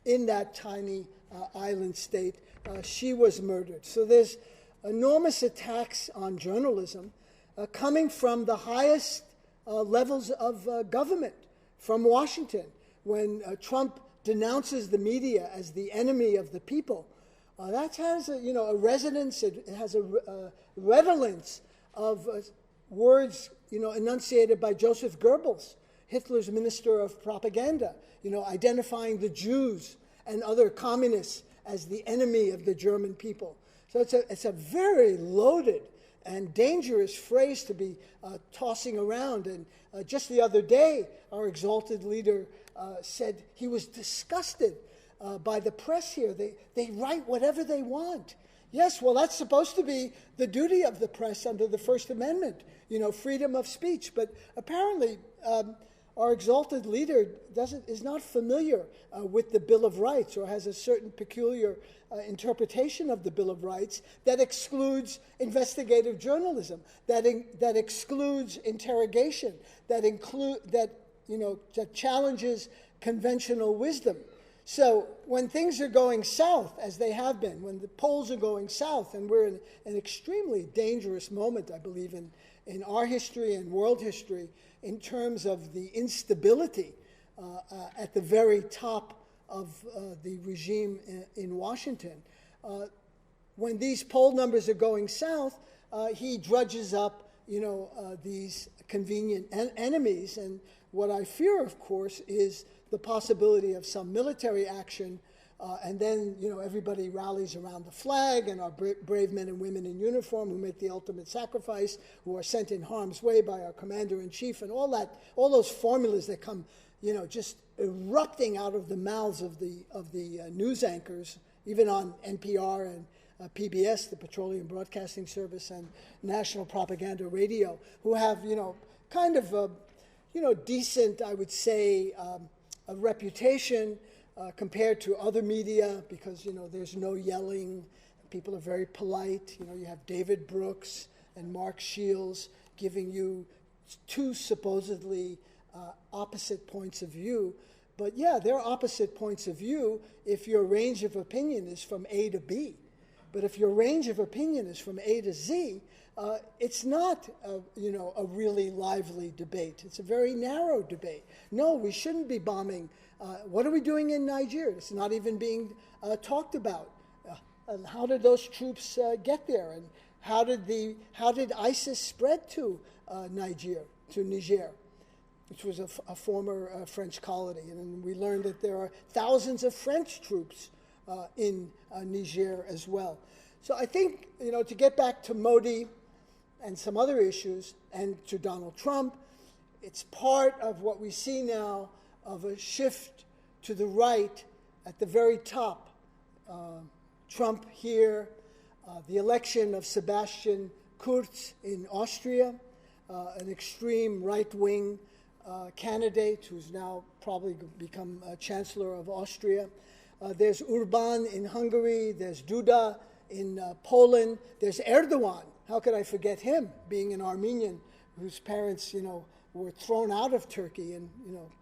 in that tiny island state. She was murdered. So there's enormous attacks on journalism coming from the highest levels of government, from Washington. When Trump denounces the media as the enemy of the people, that has a resonance. It has a redolence of words enunciated by Joseph Goebbels, Hitler's minister of propaganda, identifying the Jews and other communists as the enemy of the German people. So it's a very loaded and dangerous phrase to be tossing around. And just the other day, our exalted leader said he was disgusted by the press here. They write whatever they want. Yes, well, that's supposed to be the duty of the press under the First Amendment, freedom of speech. But apparently, our exalted leader is not familiar with the Bill of Rights, or has a certain peculiar interpretation of the Bill of Rights that excludes investigative journalism, that excludes interrogation, that challenges conventional wisdom. So when things are going south, as they have been, when the polls are going south, and we're in an extremely dangerous moment, I believe, in our history and world history, in terms of the instability at the very top of the regime in Washington. When these poll numbers are going south, he drudges up, these convenient enemies. And what I fear, of course, is the possibility of some military action, and then everybody rallies around the flag and our brave men and women in uniform who make the ultimate sacrifice, who are sent in harm's way by our commander-in-chief, and all those formulas that come, just erupting out of the mouths of the news anchors, even on NPR and PBS, the Petroleum Broadcasting Service, and National Propaganda Radio, who have kind of a decent, I would say, a reputation compared to other media, because there's no yelling, people are very polite. You have David Brooks and Mark Shields giving you two supposedly opposite points of view. But yeah, they're opposite points of view if your range of opinion is from A to B. But if your range of opinion is from A to Z, it's not a really lively debate. It's a very narrow debate. No, we shouldn't be bombing. What are we doing in Nigeria? It's not even being talked about. And how did those troops get there? And how did ISIS spread to Niger, which was a former French colony? And we learned that there are thousands of French troops in Niger as well. So I think, to get back to Modi and some other issues, and to Donald Trump, it's part of what we see now of a shift to the right at the very top. Trump here, the election of Sebastian Kurz in Austria, an extreme right-wing candidate who's now probably become Chancellor of Austria. There's Urban in Hungary, there's Duda in Poland, there's Erdogan. How could I forget him, being an Armenian whose parents, were thrown out of Turkey and,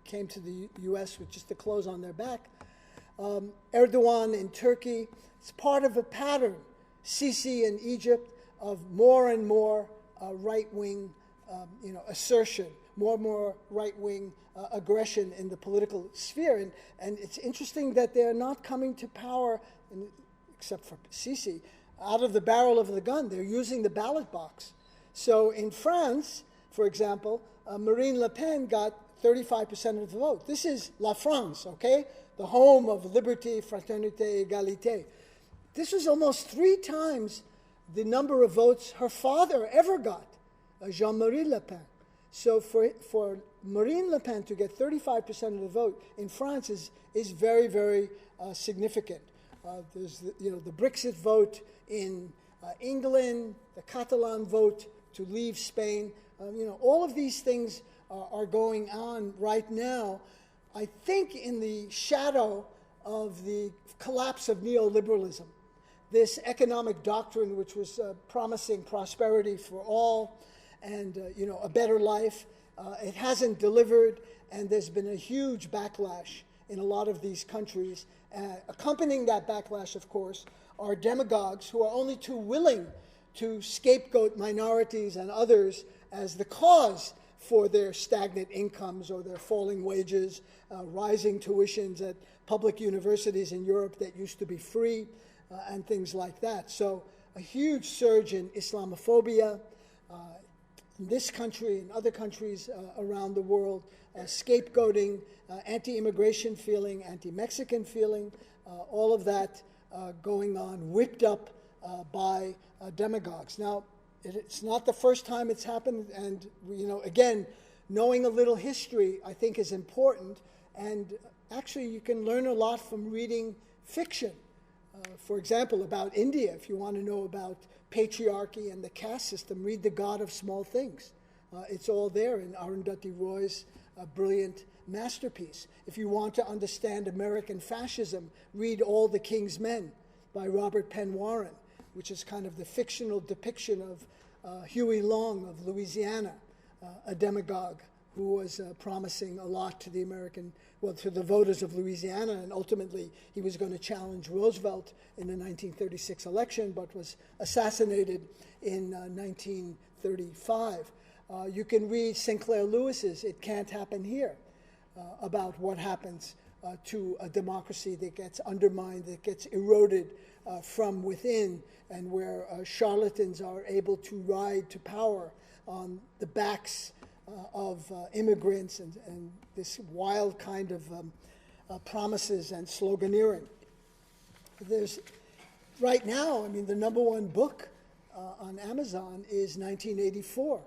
came to the U.S. with just the clothes on their back. Erdogan in Turkey, it's part of a pattern. Sisi in Egypt, of more and more right-wing assertion, more and more right-wing aggression in the political sphere. And it's interesting that they're not coming to power, except for Sisi, out of the barrel of the gun. They're using the ballot box. So in France, for example, Marine Le Pen got 35% of the vote. This is La France, okay? The home of liberty, fraternité, égalité. This was almost 3 times the number of votes her father ever got, Jean-Marie Le Pen. So for Marine Le Pen to get 35% of the vote in France is very, very significant. There's the Brexit vote in England, the Catalan vote to leave Spain. All of these things are going on right now, I think in the shadow of the collapse of neoliberalism. This economic doctrine, which was promising prosperity for all and a better life, it hasn't delivered, and there's been a huge backlash in a lot of these countries. Accompanying that backlash, of course, are demagogues who are only too willing to scapegoat minorities and others as the cause for their stagnant incomes or their falling wages, rising tuitions at public universities in Europe that used to be free, and things like that. So a huge surge in Islamophobia in this country and other countries around the world, scapegoating, anti-immigration feeling, anti-Mexican feeling, all of that going on, whipped up by demagogues. Now, it's not the first time it's happened, and again, knowing a little history, I think, is important. And actually, you can learn a lot from reading fiction. For example, about India, if you want to know about patriarchy and the caste system, read The God of Small Things. It's all there in Arundhati Roy's brilliant masterpiece. If you want to understand American fascism, read All the King's Men by Robert Penn Warren, which is kind of the fictional depiction of Huey Long of Louisiana, a demagogue who was promising a lot to to the voters of Louisiana, and ultimately he was going to challenge Roosevelt in the 1936 election, but was assassinated in 1935. You can read Sinclair Lewis's It Can't Happen Here, about what happens to a democracy that gets undermined, that gets eroded from within, and where charlatans are able to ride to power on the backs of immigrants and this wild kind of promises and sloganeering. There's, right now, the number one book on Amazon is 1984,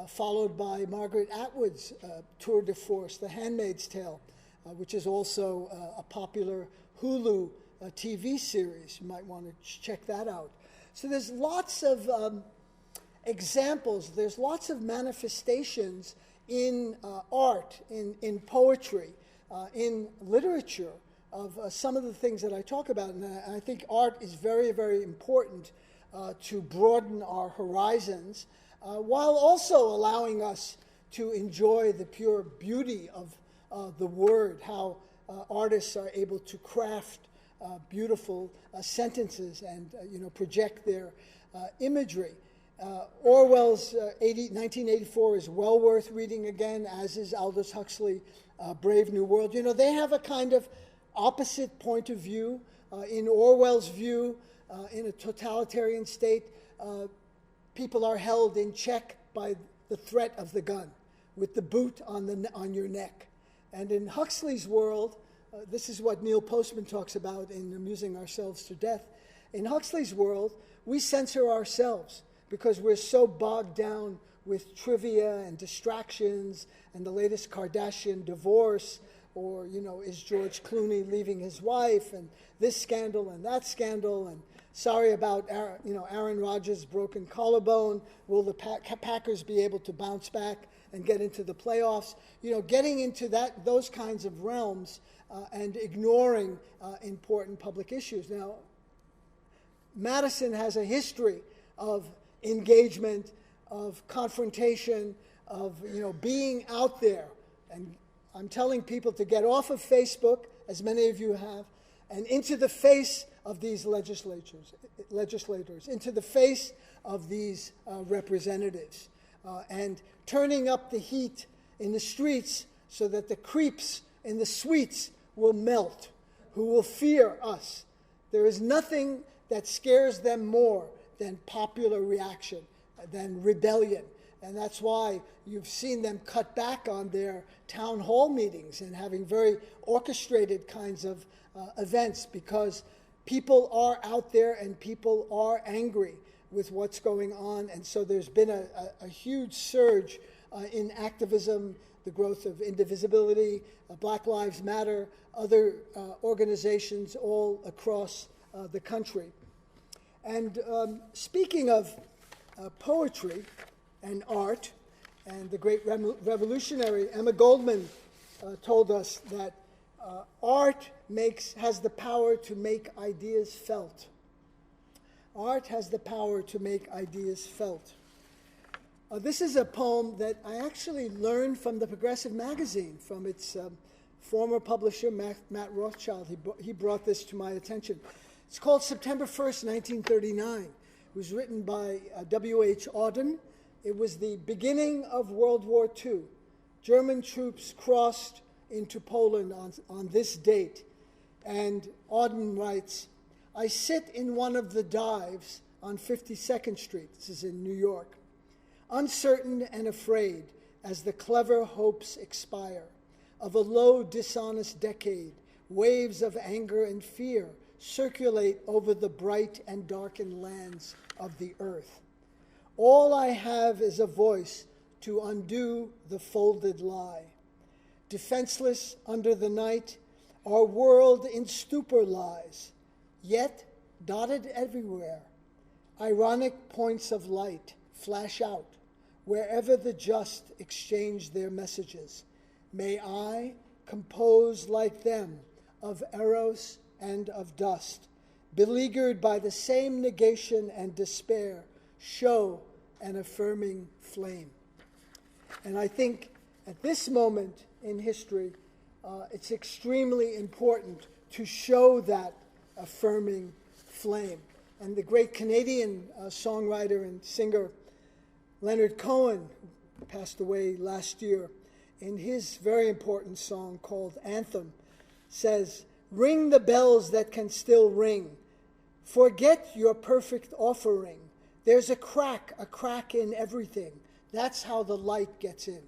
followed by Margaret Atwood's Tour de Force, The Handmaid's Tale, which is also a popular Hulu TV series. You might want to check that out. So there's lots of examples, there's lots of manifestations in art, in poetry, in literature of some of the things that I talk about. And I think art is very, very important to broaden our horizons, while also allowing us to enjoy the pure beauty of the word, how artists are able to craft beautiful sentences and project their imagery. Orwell's 1984 is well worth reading again, as is Aldous Huxley, Brave New World. They have a kind of opposite point of view. In Orwell's view, in a totalitarian state, people are held in check by the threat of the gun, with the boot on your neck. And in Huxley's world, this is what Neil Postman talks about in Amusing Ourselves to Death. In Huxley's world, we censor ourselves because we're so bogged down with trivia and distractions and the latest Kardashian divorce, or, is George Clooney leaving his wife, and this scandal and that scandal, and sorry about Aaron Rodgers' broken collarbone. Will the Packers be able to bounce back and get into the playoffs? Getting into those kinds of realms and ignoring important public issues. Now, Madison has a history of engagement, of confrontation, of being out there. And I'm telling people to get off of Facebook, as many of you have, and into the face of these legislators, into the face of these representatives, and turning up the heat in the streets so that the creeps in the suites will melt, who will fear us. There is nothing that scares them more than popular reaction, than rebellion. And that's why you've seen them cut back on their town hall meetings and having very orchestrated kinds of events, because people are out there and people are angry with what's going on. And so there's been a huge surge in activism, the growth of Indivisibility, Black Lives Matter, other organizations all across the country. And speaking of poetry and art, and the great revolutionary Emma Goldman told us that art has the power to make ideas felt. Art has the power to make ideas felt. This is a poem that I actually learned from the Progressive magazine, from its former publisher, Matt Rothschild. He brought this to my attention. It's called September 1st, 1939. It was written by W.H. Auden. It was the beginning of World War II. German troops crossed into Poland on this date. And Auden writes, "I sit in one of the dives on 52nd Street," this is in New York, "uncertain and afraid as the clever hopes expire. Of a low, dishonest decade, waves of anger and fear circulate over the bright and darkened lands of the earth. All I have is a voice to undo the folded lie. Defenseless under the night, our world in stupor lies, yet dotted everywhere, ironic points of light flash out wherever the just exchange their messages. May I compose like them of eros and of dust, beleaguered by the same negation and despair, show an affirming flame." And I think at this moment in history, it's extremely important to show that affirming flame. And the great Canadian songwriter and singer Leonard Cohen, who passed away last year, in his very important song called Anthem, says, "Ring the bells that can still ring. Forget your perfect offering. There's a crack in everything. That's how the light gets in."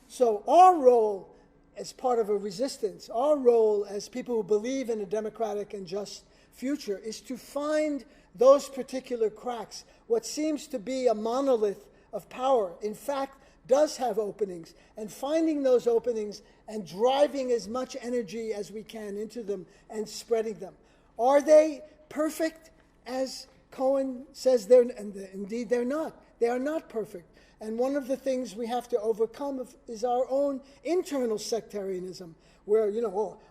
So our role as part of a resistance, our role as people who believe in a democratic and just future, is to find those particular cracks. What seems to be a monolith of power, in fact, does have openings, and finding those openings and driving as much energy as we can into them and spreading them. Are they perfect, as Cohen says? Indeed, they're not. They are not perfect. And one of the things we have to overcome is our own internal sectarianism, where,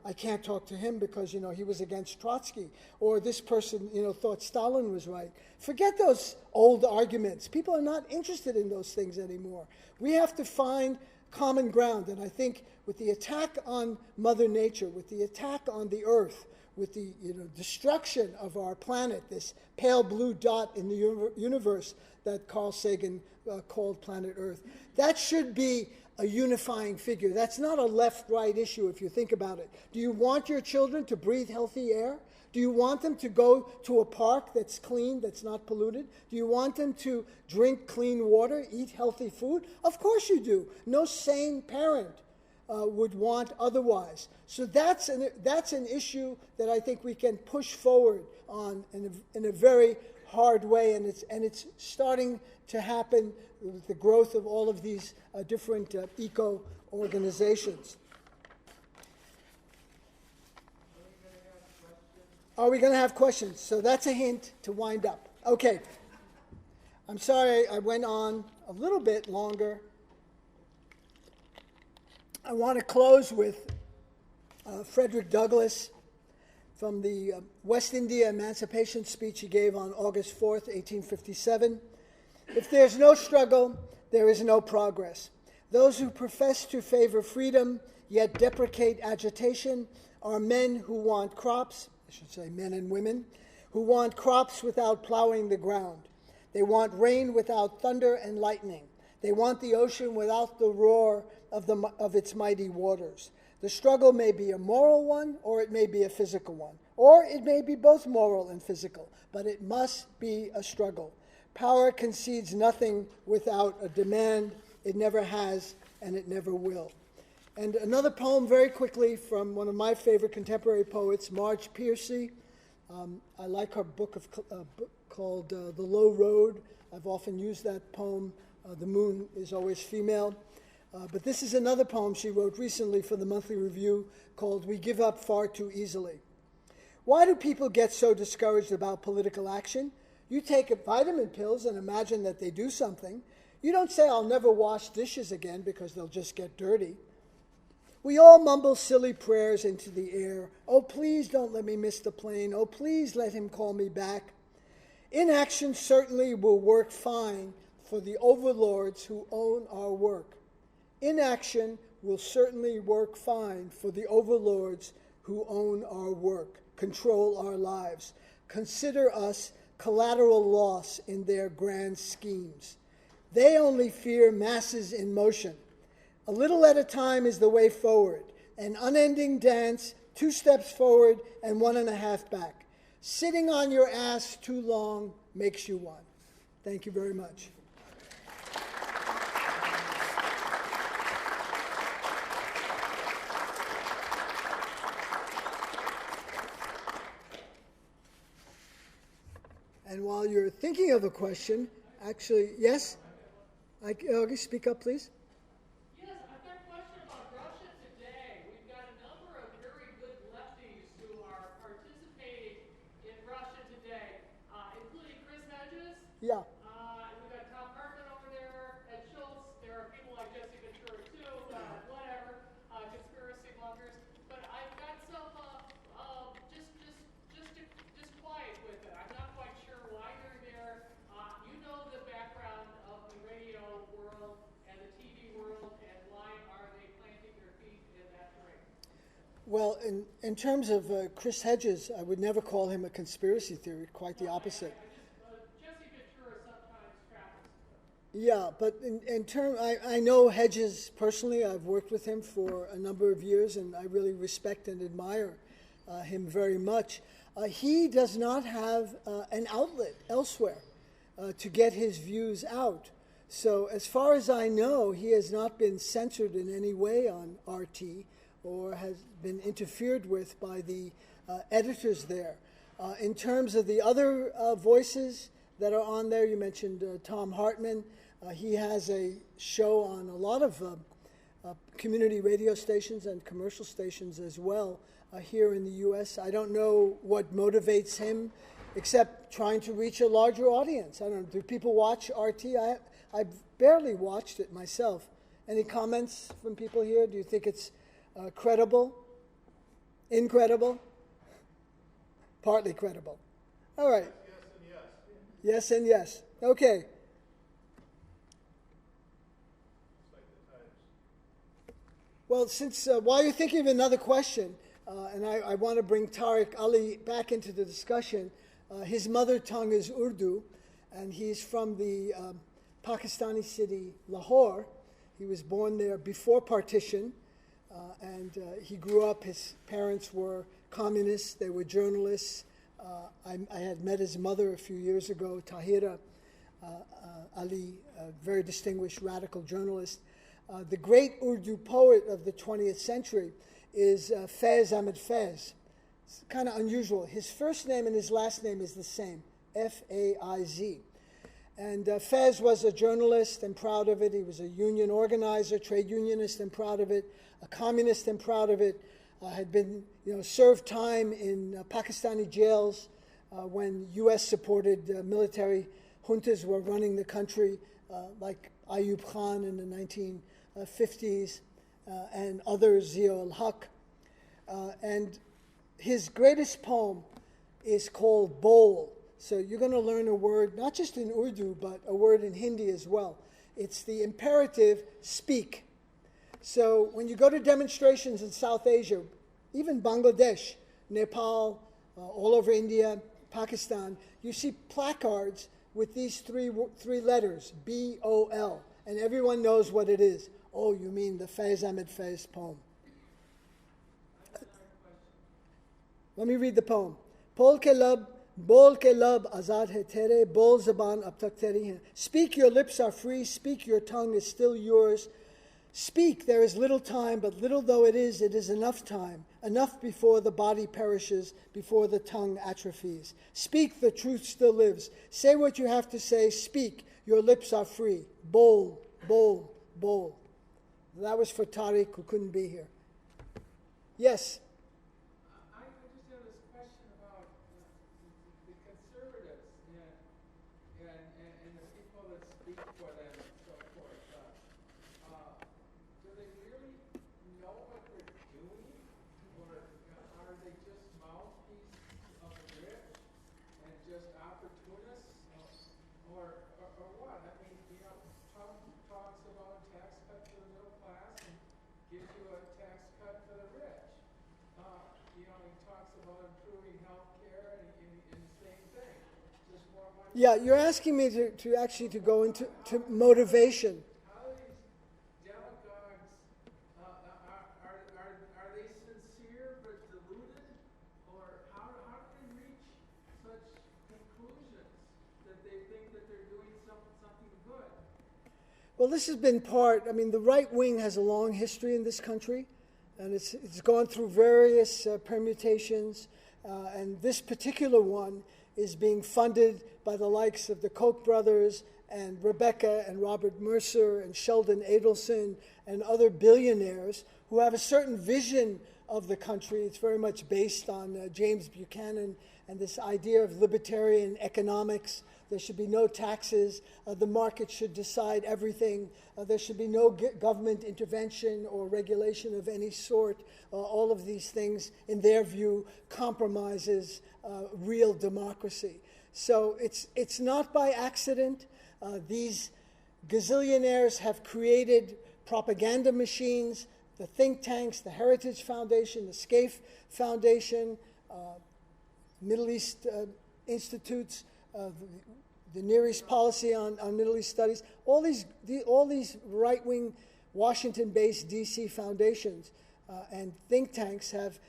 I can't talk to him because, he was against Trotsky, or this person, thought Stalin was right. Forget those old arguments. People are not interested in those things anymore. We have to find common ground. And I think with the attack on Mother Nature, with the attack on the earth, with the destruction of our planet, this pale blue dot in the universe that Carl Sagan called planet Earth, that should be a unifying figure. That's not a left-right issue if you think about it. Do you want your children to breathe healthy air? Do you want them to go to a park that's clean, that's not polluted? Do you want them to drink clean water, eat healthy food? Of course you do. No sane parent would want otherwise. So that's an issue that I think we can push forward on in a very hard way, and it's starting to happen with the growth of all of these different eco-organizations. Are we going to have questions? So that's a hint to wind up. Okay. I'm sorry I went on a little bit longer. I want to close with Frederick Douglass from the West India Emancipation speech he gave on August 4th, 1857. "If there's no struggle, there is no progress. Those who profess to favor freedom, yet deprecate agitation, are men who want crops," should say men and women, who want crops without plowing the ground. They want rain without thunder and lightning. They want the ocean without the roar of its mighty waters. The struggle may be a moral one, or it may be a physical one, or it may be both moral and physical, but it must be a struggle. Power concedes nothing without a demand. It never has, and it never will. And another poem very quickly from one of my favorite contemporary poets, Marge Piercy. I like her book called The Low Road. I've often used that poem. The moon is always female. But this is another poem she wrote recently for the Monthly Review called We Give Up Far Too Easily. Why do people get so discouraged about political action? You take vitamin pills and imagine that they do something. You don't say, I'll never wash dishes again because they'll just get dirty. We all mumble silly prayers into the air. Oh, please don't let me miss the plane. Oh, please let him call me back. Inaction certainly will work fine for the overlords who own our work. Inaction will certainly work fine for the overlords who own our work, control our lives. Consider us collateral loss in their grand schemes. They only fear masses in motion. A little at a time is the way forward, an unending dance, 2 steps forward and 1.5 back. Sitting on your ass too long makes you one. Thank you very much. And while you're thinking of a question, actually, yes? Augie, speak up, please. Yeah. We've got Tom Hartman over there, Ed Schultz. There are people like Jesse Ventura too, whatever, conspiracy mongers. But I've got some just quiet with it. I'm not quite sure why you're there. You know the background of the radio world and the TV world, and why are they planting their feet in that terrain? Well, in terms of Chris Hedges, I would never call him a conspiracy theory. Quite the opposite. Yeah, but in terms, I know Hedges personally. I've worked with him for a number of years, and I really respect and admire him very much. He does not have an outlet elsewhere to get his views out. So as far as I know, he has not been censored in any way on RT or has been interfered with by the editors there. In terms of the other voices that are on there, you mentioned Tom Hartman. He has a show on a lot of community radio stations and commercial stations as well here in the U.S. I don't know what motivates him except trying to reach a larger audience. I don't know, do people watch RT? I barely watched it myself. Any comments from people here? Do you think it's credible? Incredible? Partly credible. All right. Yes and yes. Okay. Well, since while you're thinking of another question, and I want to bring Tariq Ali back into the discussion, his mother tongue is Urdu, and he's from the Pakistani city Lahore. He was born there before partition, and he grew up, his parents were communists, they were journalists. I had met his mother a few years ago, Tahira Ali, a very distinguished radical journalist. The great Urdu poet of the 20th century is Faiz Ahmed Faiz. It's kind of unusual. His first name and his last name is the same, F-A-I-Z. And Faiz was a journalist and proud of it. He was a union organizer, trade unionist and proud of it, a communist and proud of it. Had been, served time in Pakistani jails when U.S.-supported military juntas were running the country, like Ayub Khan in the 1950s and others, Zia ul-Haq. And his greatest poem is called Bowl. So you're going to learn a word, not just in Urdu, but a word in Hindi as well. It's the imperative, speak. So when you go to demonstrations in South Asia, even Bangladesh, Nepal, all over India, Pakistan, you see placards with these three letters, B-O-L, and everyone knows what it is. Oh, you mean the Faiz Ahmed Faiz poem. Let me read the poem. Pol ke lab, bol ke lab, azad hai tere, bol zaban ab tak teri hai. Speak, your lips are free. Speak, your tongue is still yours. Speak, there is little time, but little though it is enough time. Enough before the body perishes, before the tongue atrophies. Speak, the truth still lives. Say what you have to say. Speak, your lips are free. Bol, bol, bol. That was for Tariq, who couldn't be here. Yes? I just have this question about the conservatives and the people that speak for them and so forth. Do they really know what they're doing, or are they just mouthpieces of the rich and just opportunists, or what? I mean, Trump talks about a tax cut for the middle class and gives you a tax cut for the rich. He talks about improving health care and the same thing. Just more money. Yeah, you're asking me to actually to go into motivation. How do these demagogues, are they sincere but deluded? Or how do they reach such conclusions that they think that they're doing something good? Well, this has been part, the right wing has a long history in this country, and it's gone through various permutations, and this particular one is being funded by the likes of the Koch brothers and Rebecca and Robert Mercer and Sheldon Adelson and other billionaires who have a certain vision of the country. It's very much based on James Buchanan and this idea of libertarian economics. There should be no taxes. The market should decide everything. There should be no government intervention or regulation of any sort. All of these things, in their view, compromises real democracy. So it's not by accident. These gazillionaires have created propaganda machines, the think tanks, the Heritage Foundation, the SCAFE Foundation, Middle East institutes, the Near East policy on Middle East studies. All these right-wing, Washington-based DC foundations and think tanks have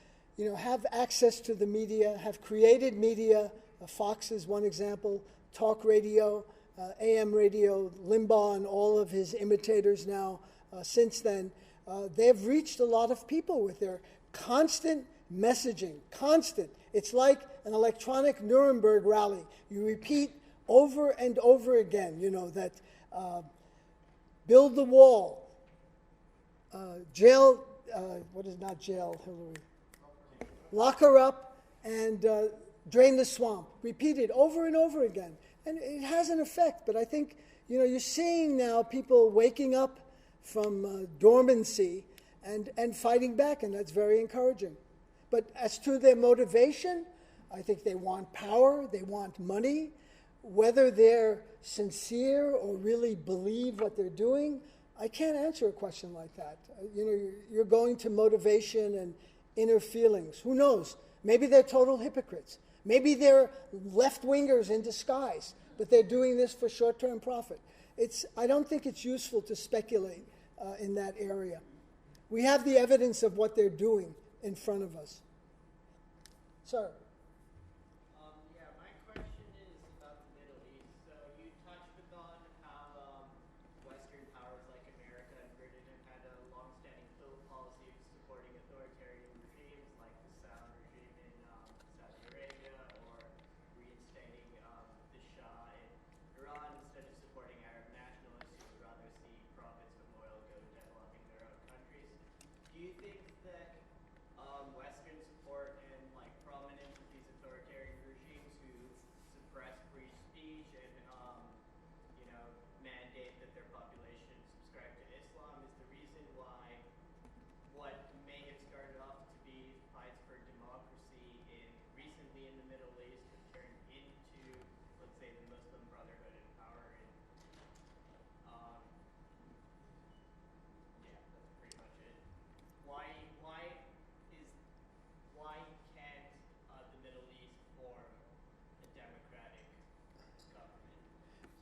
access to the media, have created media. Fox is one example. Talk radio, AM radio, Limbaugh and all of his imitators now. Since then, they've reached a lot of people with their constant messaging. Constant. It's like an electronic Nuremberg rally. You repeat over and over again, that build the wall, jail, not jail, Hillary, lock her up, and drain the swamp. Repeated over and over again. And it has an effect, but I think, you're seeing now people waking up from dormancy and fighting back, and that's very encouraging. But as to their motivation, I think they want power, they want money. Whether they're sincere or really believe what they're doing, I can't answer a question like that. You're going to motivation and inner feelings. Who knows? Maybe they're total hypocrites. Maybe they're left-wingers in disguise, but they're doing this for short-term profit. I don't think it's useful to speculate in that area. We have the evidence of what they're doing in front of us. Sir. Yeah, my question is about the Middle East. So you touched upon how Western powers like America and Britain have had a long-standing policy of supporting authoritarian regimes like the Saud regime in Saudi Arabia, or reinstating the Shah in Iran instead of supporting Arab nationalists who would rather see profits from oil go to developing their own countries. Do you think that Western support and prominence of these authoritarian regimes who suppress free speech and mandate that their population subscribe to Islam is the reason why what may have started off to be fights for democracy recently in the Middle East have turned into, let's say, the Muslim Brotherhood in power in yeah, that's pretty much it. Why can't the Middle East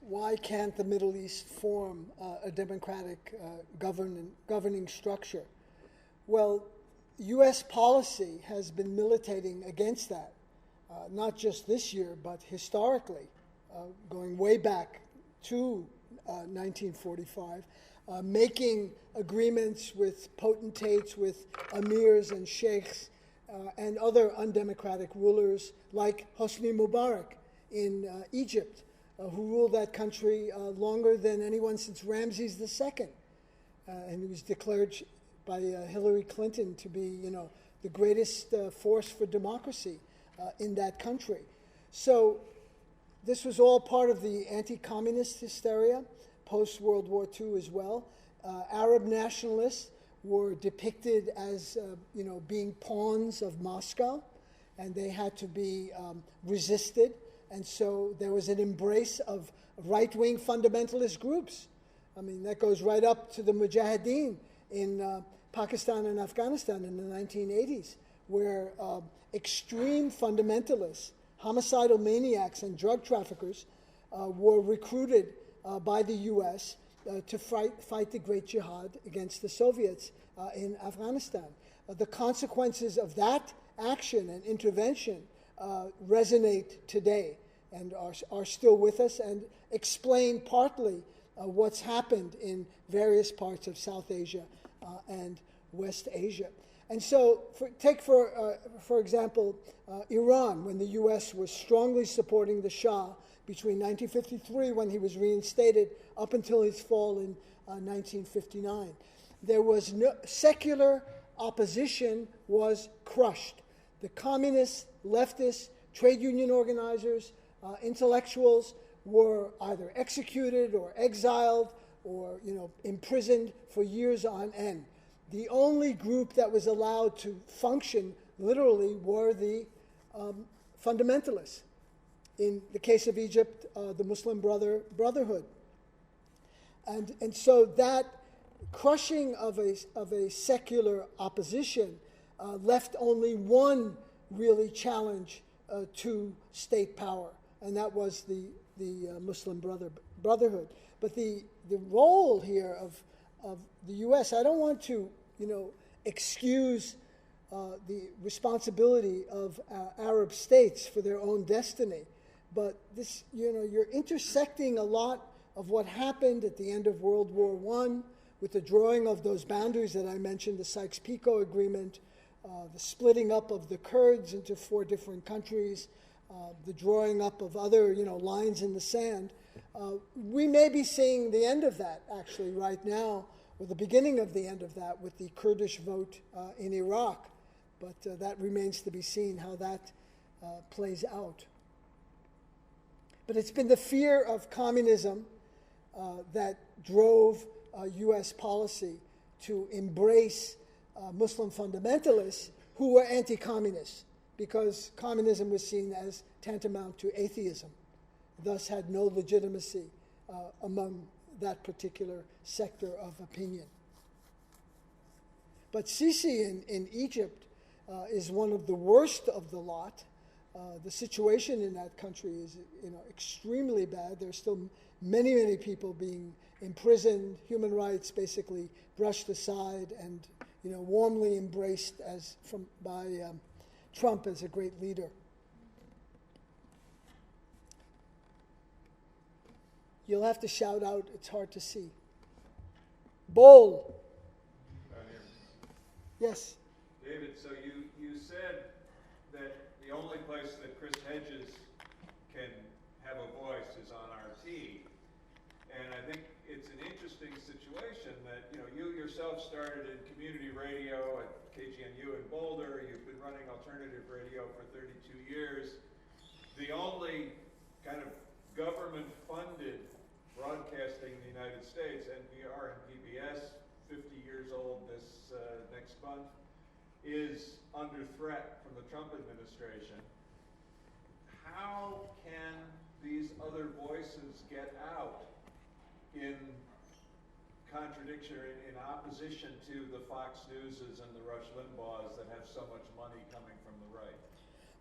why can't the Middle East form a democratic governing structure? Well, U.S. policy has been militating against that, not just this year, but historically, going way back to 1945, making agreements with potentates, with emirs and sheikhs, and other undemocratic rulers like Hosni Mubarak in Egypt, who ruled that country longer than anyone since Ramses II. And he was declared by Hillary Clinton to be, the greatest force for democracy in that country. So this was all part of the anti-communist hysteria, post-World War II as well. Arab nationalists were depicted as, being pawns of Moscow, and they had to be resisted. And so there was an embrace of right-wing fundamentalist groups. I mean, that goes right up to the Mujahideen in Pakistan and Afghanistan in the 1980s, where extreme fundamentalists, homicidal maniacs, and drug traffickers were recruited by the U.S. To fight the Great Jihad against the Soviets in Afghanistan. The consequences of that action and intervention resonate today and are still with us and explain partly what's happened in various parts of South Asia and West Asia. And so, for example, Iran, when the U.S. was strongly supporting the Shah between 1953, when he was reinstated, up until his fall in 1959. There was no secular opposition was crushed. The communists, leftists, trade union organizers, intellectuals were either executed or exiled or imprisoned for years on end. The only group that was allowed to function literally were the fundamentalists. In the case of Egypt, the Muslim Brotherhood. And so that crushing of a secular opposition left only one really challenge to state power, and that was the Muslim Brotherhood. But the role here of the U.S., I don't want to excuse the responsibility of Arab states for their own destiny. But this, you're intersecting a lot of what happened at the end of World War I with the drawing of those boundaries that I mentioned, the Sykes-Picot Agreement, the splitting up of the Kurds into 4 different countries, the drawing up of other, lines in the sand. We may be seeing the end of that, actually, right now, or the beginning of the end of that with the Kurdish vote in Iraq. But that remains to be seen how that plays out. But it's been the fear of communism that drove U.S. policy to embrace Muslim fundamentalists who were anti-communist, because communism was seen as tantamount to atheism, thus had no legitimacy among that particular sector of opinion. But Sisi in Egypt is one of the worst of the lot. The situation in that country is, extremely bad. There's still many, many people being imprisoned, human rights basically brushed aside, and warmly embraced by Trump as a great leader. You'll have to shout out. It's hard to see. Bowl. Yes. David, so you said that the only place that Chris Hedges can have a voice is on RT. And I think it's an interesting situation that, you yourself started in community radio at KGNU in Boulder. You've been running alternative radio for 32 years. The only kind of government-funded broadcasting in the United States, NPR and PBS, 50 years old this next month, is under threat from the Trump administration. How can these other voices get out in contradiction or in opposition to the Fox Newses and the Rush Limbaughs that have so much money coming from the right?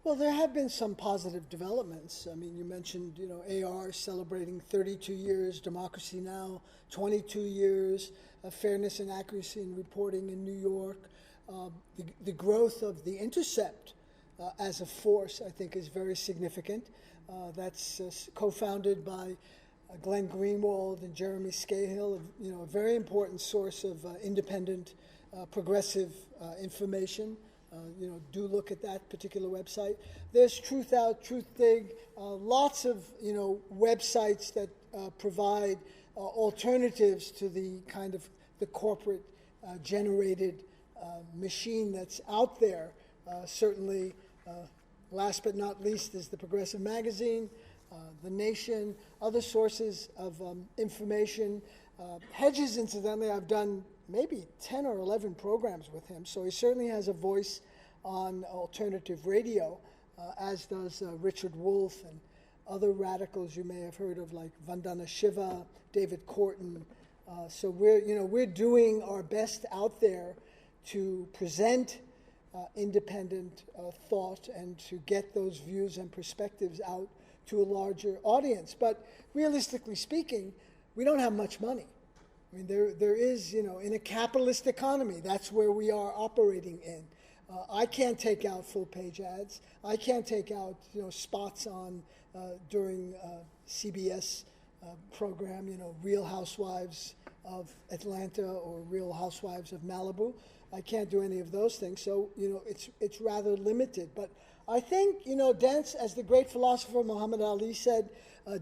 Well, there have been some positive developments. I mean, you mentioned, AR celebrating 32 years, Democracy Now! 22 years, Fairness and Accuracy in Reporting in New York. The growth of The Intercept as a force, I think, is very significant. That's co-founded by Glenn Greenwald and Jeremy Scahill, a very important source of independent, progressive information. Do look at that particular website. There's Truth Out, Truth Dig, lots of, websites that provide alternatives to the kind of the corporate generated machine that's out there. Certainly, last but not least is the Progressive Magazine, The Nation, other sources of information. Hedges, incidentally, I've done maybe 10 or 11 programs with him, so he certainly has a voice on alternative radio, as does Richard Wolff and other radicals you may have heard of, like Vandana Shiva, David Corton. So we're doing our best out there to present independent thought and to get those views and perspectives out to a larger audience. But realistically speaking, we don't have much money. I mean, there is, in a capitalist economy, that's where we are operating in. I can't take out full-page ads. I can't take out, spots on during CBS program, Real Housewives of Atlanta or Real Housewives of Malibu. I can't do any of those things, so it's rather limited. But I think dance, as the great philosopher Muhammad Ali said,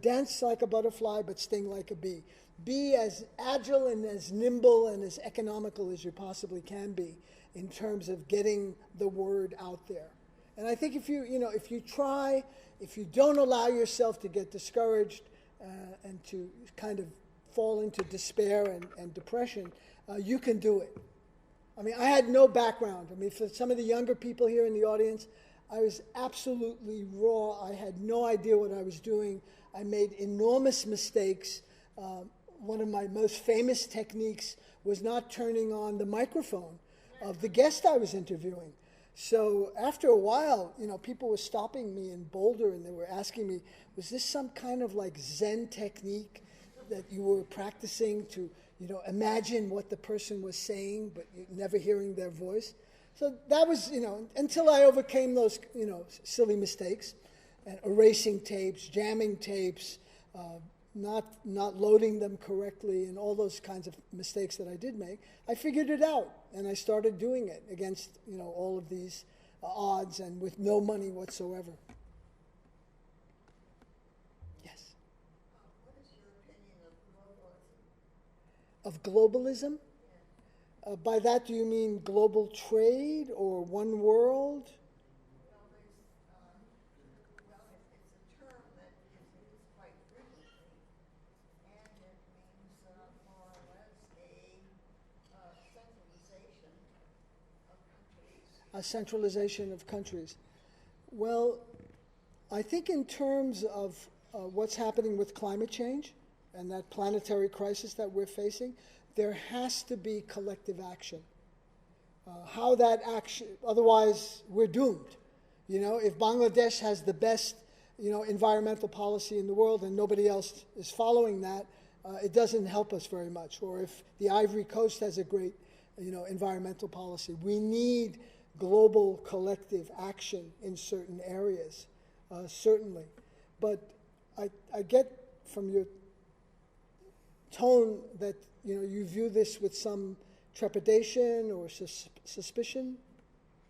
dance like a butterfly but sting like a bee. Be as agile and as nimble and as economical as you possibly can be in terms of getting the word out there. And I think if you try, if you don't allow yourself to get discouraged and to kind of fall into despair and depression, you can do it. I mean, I had no background. I mean, for some of the younger people here in the audience, I was absolutely raw. I had no idea what I was doing. I made enormous mistakes. One of my most famous techniques was not turning on the microphone of the guest I was interviewing. So after a while, people were stopping me in Boulder and they were asking me, was this some kind of like Zen technique that you were practicing to, imagine what the person was saying, but never hearing their voice? So that was, until I overcame those, silly mistakes and erasing tapes, jamming tapes, not loading them correctly, and all those kinds of mistakes that I did make, I figured it out, and I started doing it against, all of these odds and with no money whatsoever. Yes? What is your opinion of globalism? Of globalism? By that, do you mean global trade or one world? It's a term that is used quite frequently, and it means more or less a centralization of countries. A centralization of countries. Well, I think in terms of what's happening with climate change and that planetary crisis that we're facing, there has to be collective action. How that action, otherwise we're doomed. If Bangladesh has the best, environmental policy in the world and nobody else is following that, it doesn't help us very much. Or if the Ivory Coast has a great, environmental policy, we need global collective action in certain areas, certainly. But I get from your tone that you view this with some trepidation or suspicion.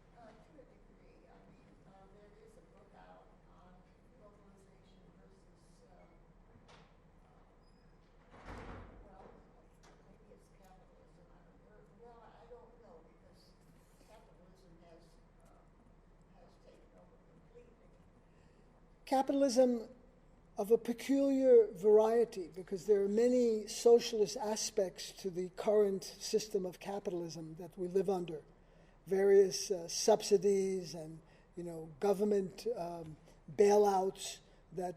To a degree, I mean, there is a book out on globalization versus, maybe it's capitalism. I don't know, because capitalism has taken over completely. Capitalism of a peculiar variety, because there are many socialist aspects to the current system of capitalism that we live under. Various subsidies and, government bailouts that,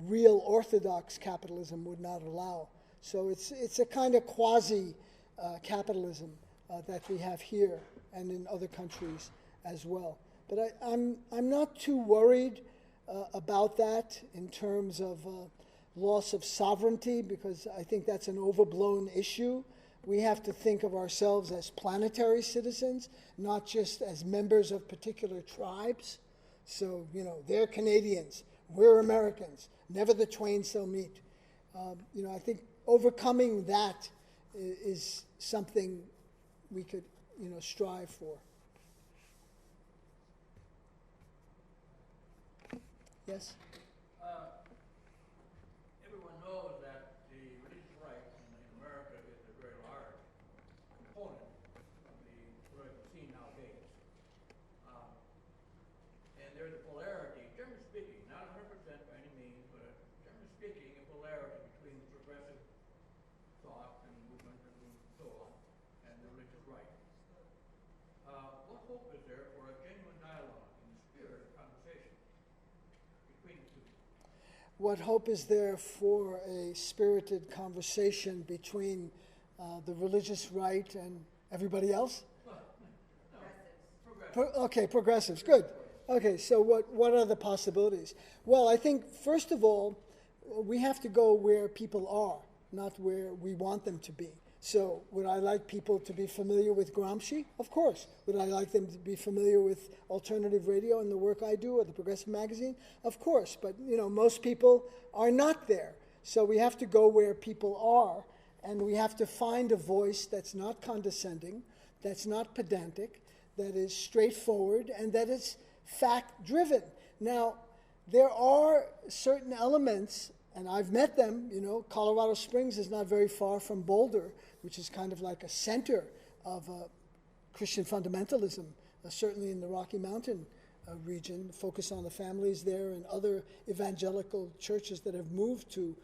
real orthodox capitalism would not allow. So it's a kind of quasi-capitalism that we have here and in other countries as well. But I'm not too worried about that in terms of loss of sovereignty, because I think that's an overblown issue. We have to think of ourselves as planetary citizens, not just as members of particular tribes. So, you know, they're Canadians, we're Americans, never the twain shall meet. You know, I think overcoming that is something we could, you know, strive for. Yes? Everyone knows that the religious right in America is a very large component of the political scene nowadays. And there's a polarity, generally speaking, not 100% by any means, but generally speaking, a polarity between the progressive thought and movement and so on, and the religious right. What hope is there for a genuine dialogue in the spirit of conversation between the two? What hope is there for a spirited conversation between the religious right and everybody else? Okay, progressives, good. Okay, so what are the possibilities? Well, I think, first of all, we have to go where people are, not where we want them to be. So would I like people to be familiar with Gramsci? Of course. Would I like them to be familiar with alternative radio and the work I do, or the Progressive Magazine? Of course, but you know, most people are not there. So we have to go where people are, and we have to find a voice that's not condescending, that's not pedantic, that is straightforward, and that is fact-driven. Now, there are certain elements, and I've met them, you know, Colorado Springs is not very far from Boulder, which is kind of like a center of Christian fundamentalism, certainly in the Rocky Mountain region, focus on the families there and other evangelical churches that have moved to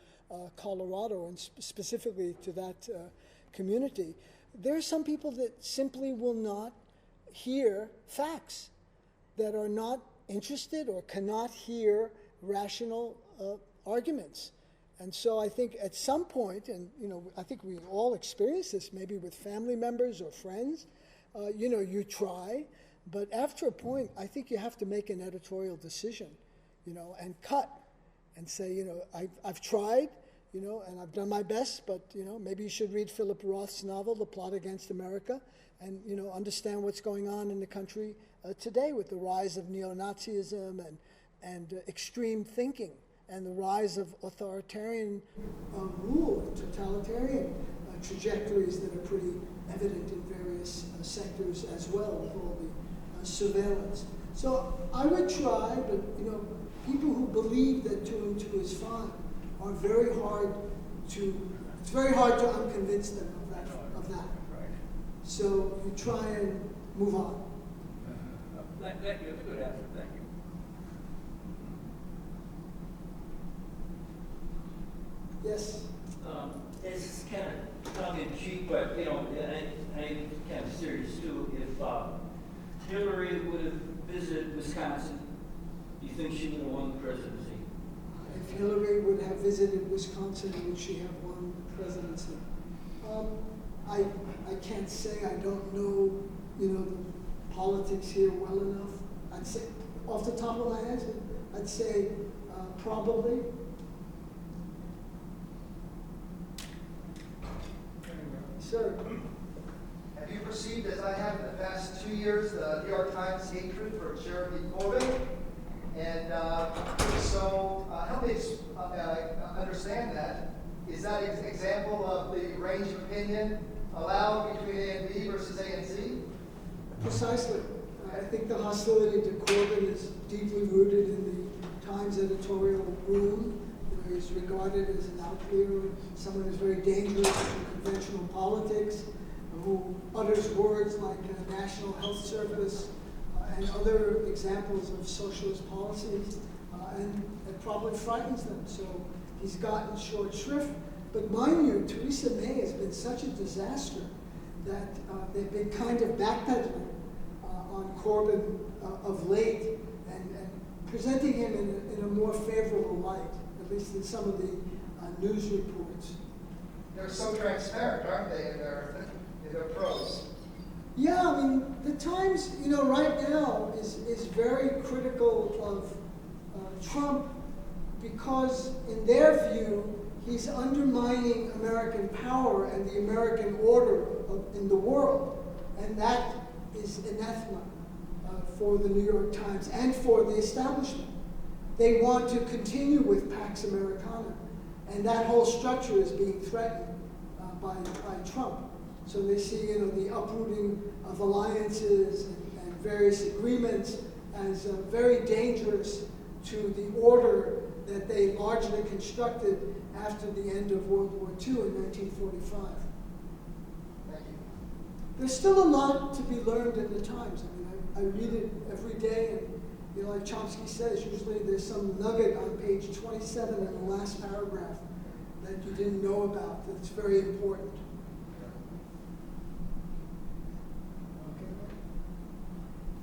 Colorado and specifically to that community. There are some people that simply will not hear facts, that are not interested or cannot hear rational arguments. And so I think at some point, and you know, I think we all experience this, maybe with family members or friends, you know, you try, but after a point, I think you have to make an editorial decision, you know, and cut and say, you know, I've tried, you know, and I've done my best, but, you know, maybe you should read Philip Roth's novel, The Plot Against America, and, you know, understand what's going on in the country today with the rise of neo-Nazism and extreme thinking, and the rise of authoritarian rule and totalitarian trajectories that are pretty evident in various sectors as well, with all the surveillance. So I would try, but you know, people who believe that 2 and 2 is 5 are very hard to, it's very hard to unconvince them of that. So you try and move on. Thank you. That's a good answer. Thank you. Yes? It's kind of tongue-in-cheek, but, you know, I kind of serious too. If Hillary would have visited Wisconsin, do you think she would have won the presidency? If Hillary would have visited Wisconsin, would she have won the presidency? I can't say. I don't know, you know, the politics here well enough. I'd say, off the top of my head, I'd say probably. Sir. Have you perceived, as I have in the past 2 years, the New York Times hatred for Jeremy Corbyn? And if so, help me understand that. Is that an example of the range of opinion allowed between A and B versus A and C? Precisely. I think the hostility to Corbyn is deeply rooted in the Times editorial room. You know, he's regarded as an outlier, someone who's very dangerous to conventional politics, who utters words like National Health Service and other examples of socialist policies, and it probably frightens them. So he's gotten short shrift. But mind you, Theresa May has been such a disaster that they've been kind of backpedaling on Corbyn of late and presenting him in a more favorable light, at least in some of the news reports. They're so transparent, aren't they, in their prose? Yeah, I mean, the Times, right now is very critical of Trump because, in their view, he's undermining American power and the American order in the world. And that is anathema for the New York Times and for the establishment. They want to continue with Pax Americana, and that whole structure is being threatened by Trump. So they see, the uprooting of alliances and various agreements as very dangerous to the order that they largely constructed after the end of World War II in 1945. Thank you. There's still a lot to be learned in the Times. I mean, I read it every day, and like Chomsky says, usually there's some nugget on page 27 in the last paragraph that you didn't know about that's very important.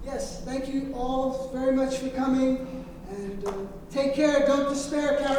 Yes, thank you all very much for coming, and take care. Don't despair, Carol.